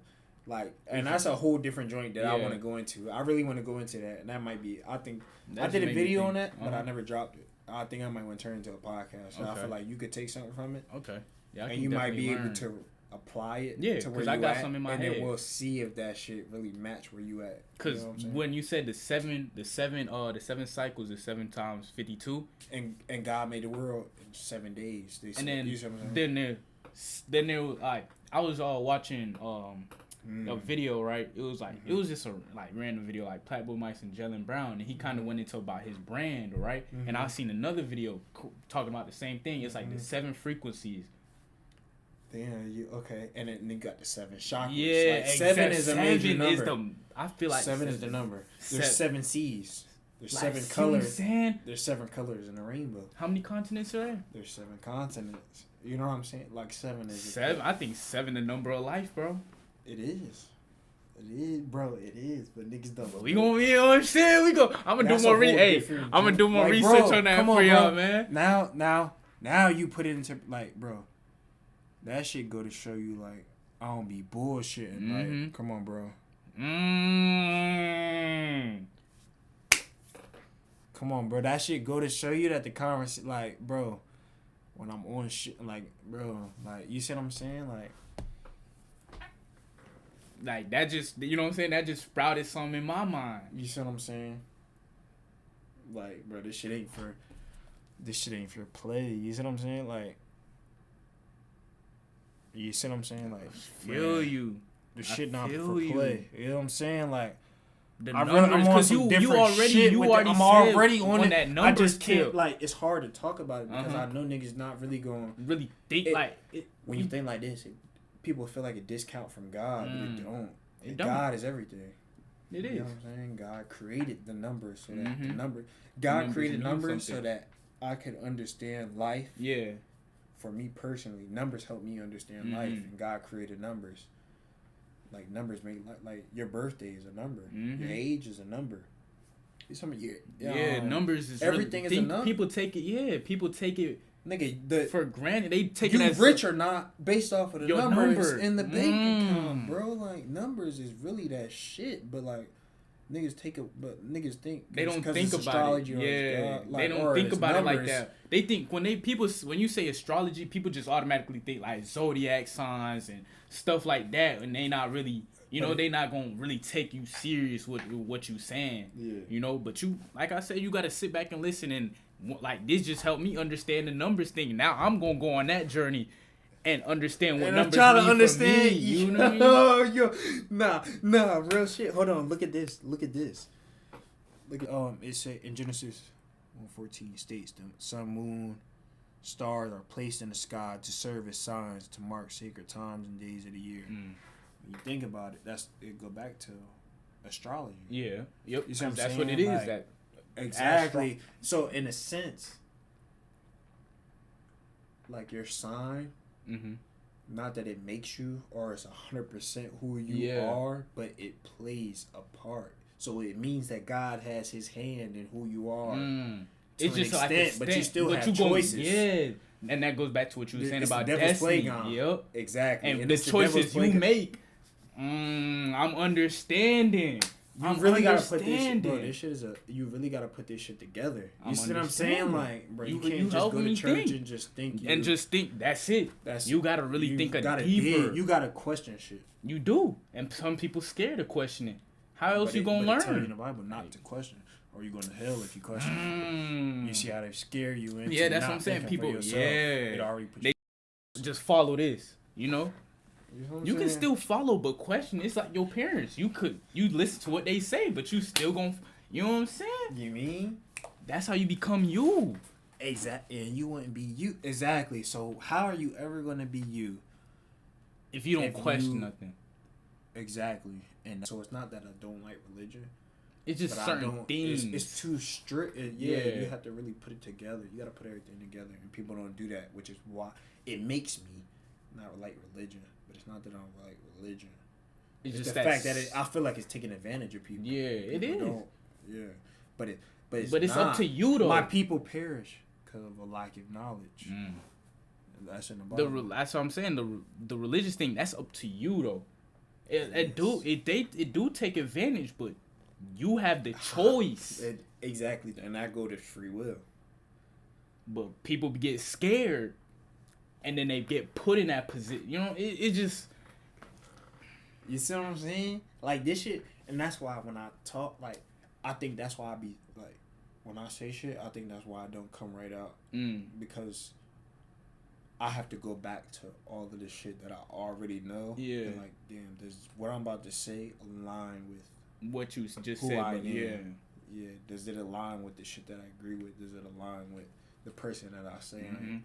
like, and that's a whole different joint that I want to go into. I really want to go into that. And that might be, I think, I did a video on that, but I never dropped it. I think I might want to turn it into a podcast. So I feel like you could take something from it. Okay. Yeah. And you might be able to apply it to where you at, some in my head. Then we'll see if that shit really match where you at. Because when you said the seven cycles is 7 times 52, and God made the world in 7 days. And then there was like I was watching a video, right? It was like it was just a like random video like Platbull Mice and Jalen Brown, and he kind of went into about his brand, right? And I seen another video talking about the same thing. It's like the 7 frequencies. Damn, you okay? And then you got the 7 chakras. Yeah, like 7 is a major number. I feel like 7 is the number. There's 7 seas. There's like 7 colors. There's 7 colors in the rainbow. How many continents are there? There's 7 continents. You know what I'm saying? Like 7 is 7. I think 7 the number of life, bro. It is. It is, bro. It is, but niggas don't. But we gonna, you know what I'm saying? We go. I'm gonna do more. I'm gonna do more research on that for y'all, man. Now you put it into like, bro. That shit go to show you, like, I don't be bullshitting. Like, come on, bro. Come on, bro. That shit go to show you that the conversation, like, bro, when I'm on shit, like, bro, like, you see what I'm saying? Like, that just, you know what I'm saying? That just sprouted something in my mind. You see what I'm saying? Like, bro, this shit ain't for play. You see what I'm saying? Like, you see what I'm saying? Like, feel you. The shit not for play. You know what I'm saying? Like, the numbers, because you already on that number. I just can't, like, it's hard to talk about it because I know niggas not really going really think when you think like this, people feel like a discount from God, but it don't. God is everything. It is. You know what I'm saying? God created the numbers so that God created numbers so that I could understand life. Yeah. For me personally, numbers help me understand life, and God created numbers. Like numbers make like your birthday is a number, your age is a number. Numbers is everything is a number. People take it. Yeah, people take it. Nigga, for granted. They take it as rich or not based off of the numbers in the bank account, bro. Like numbers is really that shit, but like. Niggas take it, but niggas think they don't think about it. Yeah, they don't think about it like that. They think when you say astrology, people just automatically think like zodiac signs and stuff like that, and they not really, they not gonna really take you serious with what you saying. Yeah, but you, like I said, you gotta sit back and listen, and like this just helped me understand the numbers thing. Now I'm gonna go on that journey. And understand what numbers mean to understand. For me, you know what I mean? Nah, real shit. Hold on, look at this. Look at it say in Genesis 1:14 states the sun, moon, stars are placed in the sky to serve as signs to mark sacred times and days of the year. When you think about it, it go back to astrology. Yeah. Yep. You see what I'm saying? That's what it is. Like, exactly. So in a sense, like your sign. Not that it makes you or it's 100% who you are, but it plays a part. So it means that God has His hand in who you are. It's just like extent, but you still have choices. And that goes back to what you were saying about destiny. Yep, exactly. And the choices you make. I'm understanding. You really gotta put this shit, bro. This shit you really gotta put this shit together. You see what I'm saying? Like, bro, you can't just go to church and just think. That's it. You gotta really think deeper. You gotta question shit. You do, and some people scared of questioning. How else you gonna learn? Tell you in the Bible not to question or you going to hell if you question it. You see how they scare you into yeah, that's what I'm saying. People, it already put they just follow this, you know. You can still follow, but question. It's like your parents. You listen to what they say, but you still gonna. You know what I'm saying? You mean? That's how you become you. Exactly, and you wouldn't be you. Exactly. So how are you ever gonna be you if you don't question nothing? Exactly, and so it's not that I don't like religion. It's just certain things. It's too strict. You have to really put it together. You got to put everything together, and people don't do that, which is why it makes me not like religion. But it's not that I don't like religion. It's just the fact that I feel like it's taking advantage of people. Yeah, it is. Yeah, but it's up to you though. My people perish because of a lack of knowledge. That's in the Bible. That's what I'm saying. The religious thing, that's up to you though. It do take advantage, but you have the choice. Exactly, and that go to free will. But people get scared, and then they get put in that position. You know, it just. You see what I'm saying? Like this shit, and that's why when I talk, like, I think that's why I be like, when I say shit, I think that's why I don't come right out because I have to go back to all of the shit that I already know. Yeah. And like, damn, does what I'm about to say align with what you just who said? I am? Yeah. Does it align with the shit that I agree with? Does it align with the person that I say I am?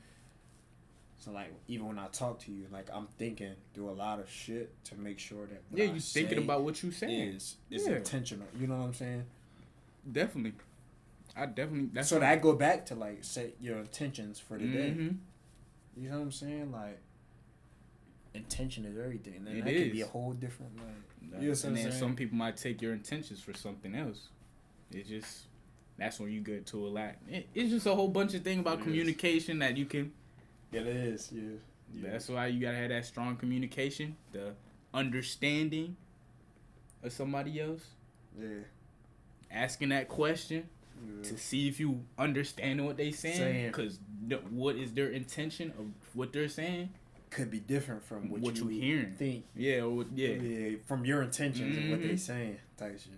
So like, even when I talk to you, like I'm thinking through a lot of shit to make sure that you're thinking about what you're saying is intentional. You know what I'm saying? Definitely. That's so that go back to like set your intentions for the day. You know what I'm saying? Like, intention is everything. And then that could be a whole different like. You know what I'm saying? Some people might take your intentions for something else. It just that's when you get to a lot. It's just a whole bunch of things about communication that you can. It is, yeah. That's why you gotta have that strong communication, the understanding of somebody else. Yeah. Asking that question to see if you understand what they saying, because what is their intention of what they're saying could be different from what you hearing. Think. Yeah, from your intentions and what they saying, type shit.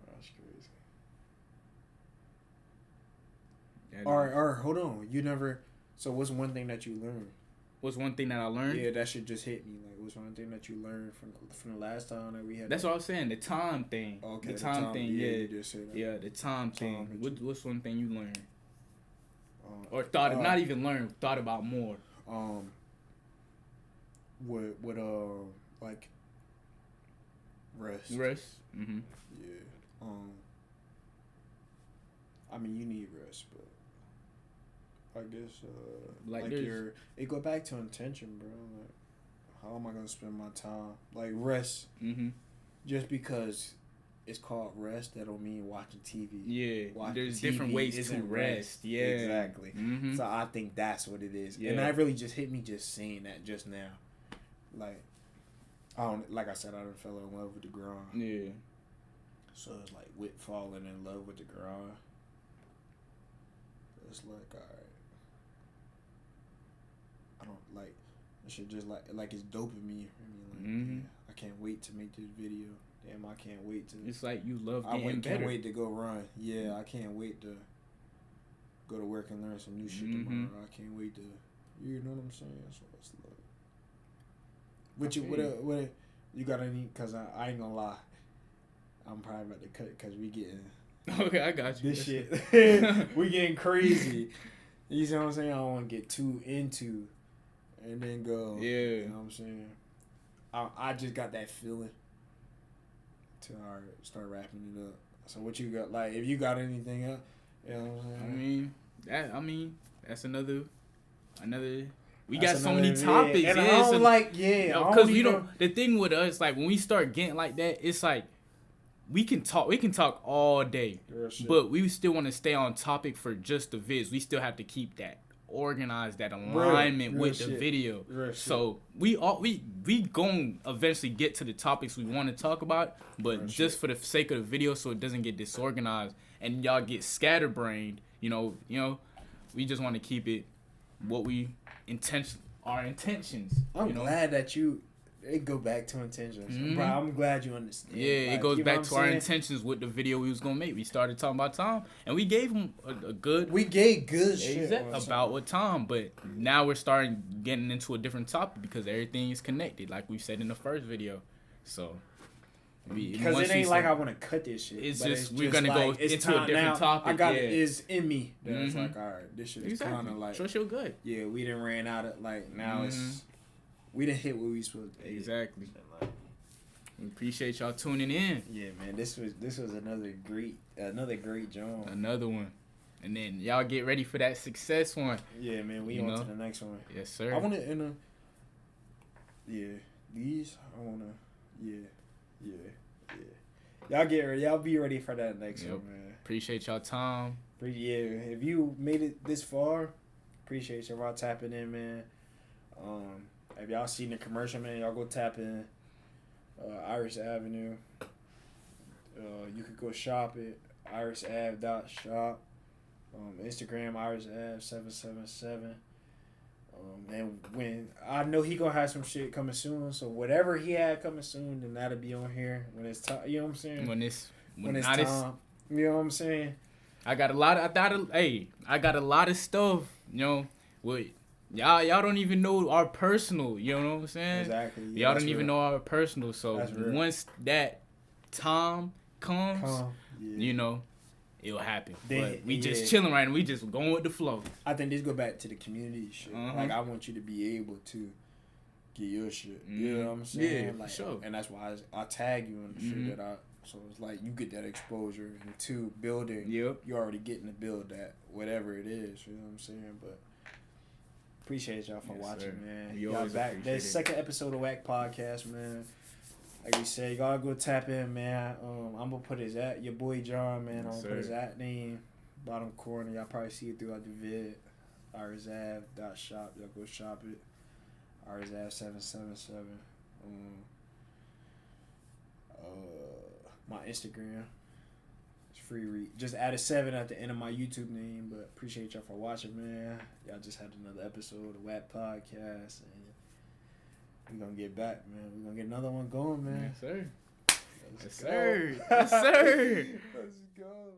That's crazy. All right, hold on. You never. So, what's one thing that you learned? What's one thing that I learned? Yeah, that shit just hit me. Like, what's one thing that you learned from the last time that we had? That's what I was saying. The time thing. Okay. The time thing. Yeah. You just said that. Yeah, the time thing. What's one thing you learned? Or thought not even learned, thought about more. With like rest. Rest. Mm-hmm. Yeah. I mean, you need rest, but I guess like it go back to intention, bro. Like, how am I gonna spend my time? Like rest. Just because it's called rest, that don't mean watching TV. Yeah, there's different ways to rest. Yeah, exactly. So I think that's what it is, and that really just hit me just saying that just now. Like, like I said, I done fell in love with the grind. Yeah. So it's like with falling in love with the grind. It's like, all right. I don't like it. Should just like it's dopamine. I mean, like, I can't wait to make this video. Damn, I can't wait to. It's like you love getting better. I can't wait to go run. Yeah, I can't wait to go to work and learn some new shit tomorrow. I can't wait to. You know what I'm saying? So it's like. What you got any? Cause I ain't gonna lie. I'm probably about to cut because we getting. Okay, I got you. This shit, we getting crazy. You see what I'm saying? I don't want to get too into, and then go. Yeah. You know what I'm saying? I just got that feeling to start wrapping it up. So what you got? Like, if you got anything else, you know what I'm saying? That's another. We got so many topics. And I don't because we don't. The thing with us, like when we start getting like that, it's like. We can talk all day, but we still want to stay on topic for just the vids. We still have to keep that organized, that alignment with the video. So we gonna eventually get to the topics we want to talk about, but just for the sake of the video, so it doesn't get disorganized and y'all get scatterbrained. You know, we just want to keep it what we our intentions. I'm glad that you it go back to intentions. Bro, I'm glad you understand. Yeah, it goes back to our intentions with the video we was gonna make. We started talking about Tom, and we gave him a good. We gave good shit about what Tom, but now we're starting getting into a differerent topic because everything is connected, like we said in the first video. So. Because it ain't like I want to cut this shit. It's just we're gonna go into a different topic. I got it is in me. It's like, all right, this shit is kind of like. Sure, feel good. Yeah, we done ran out of like now it's. We didn't hit what we supposed to. Exactly. We appreciate y'all tuning in. Yeah, man. This was another great job. Another one, and then y'all get ready for that success one. Yeah, man. We on to the next one. Yes, sir. I want to these. I want to. Yeah. Y'all get ready. Y'all be ready for that next one, man. Appreciate y'all time. Yeah, if you made it this far, appreciate y'all tapping in, man. If y'all seen the commercial, man, y'all go tap in Iris Avenue. You could go shop it, irisave.shop. Instagram, irisave777. And when I know he gonna have some shit coming soon, so whatever he had coming soon, then that'll be on here when it's time. You know what I'm saying? When it's time. You know what I'm saying? I got a lot of stuff. You know, with y'all don't even know our personal. You know what I'm saying? Exactly. Yeah, y'all don't even know our personal. So once that time comes, you know. It'll happen. But we just chilling right now. We just going with the flow. I think this go back to the community shit. Like, I want you to be able to get your shit. You know what I'm saying? Yeah, like, for sure. And that's why I tag you on the shit that I... So it's like you get that exposure. And two, building. Yep. You're already getting to build that, whatever it is. You know what I'm saying? But appreciate y'all for watching, man. Y'all back. There's second episode of Waac Podcast, man. Like we said, y'all go tap in, man. I'm gonna put his your boy John, man. I'm gonna put his name bottom corner. Y'all probably see it throughout the vid. irisave.shop. Y'all go shop it. irisave777. My Instagram. It's free. Just add a 7 at the end of my YouTube name. But appreciate y'all for watching, man. Y'all just had another episode of Waac Podcast, and we're gonna get back, man. We're gonna get another one going, man. Yes, sir. Yes, sir. Yes, sir. Let's go.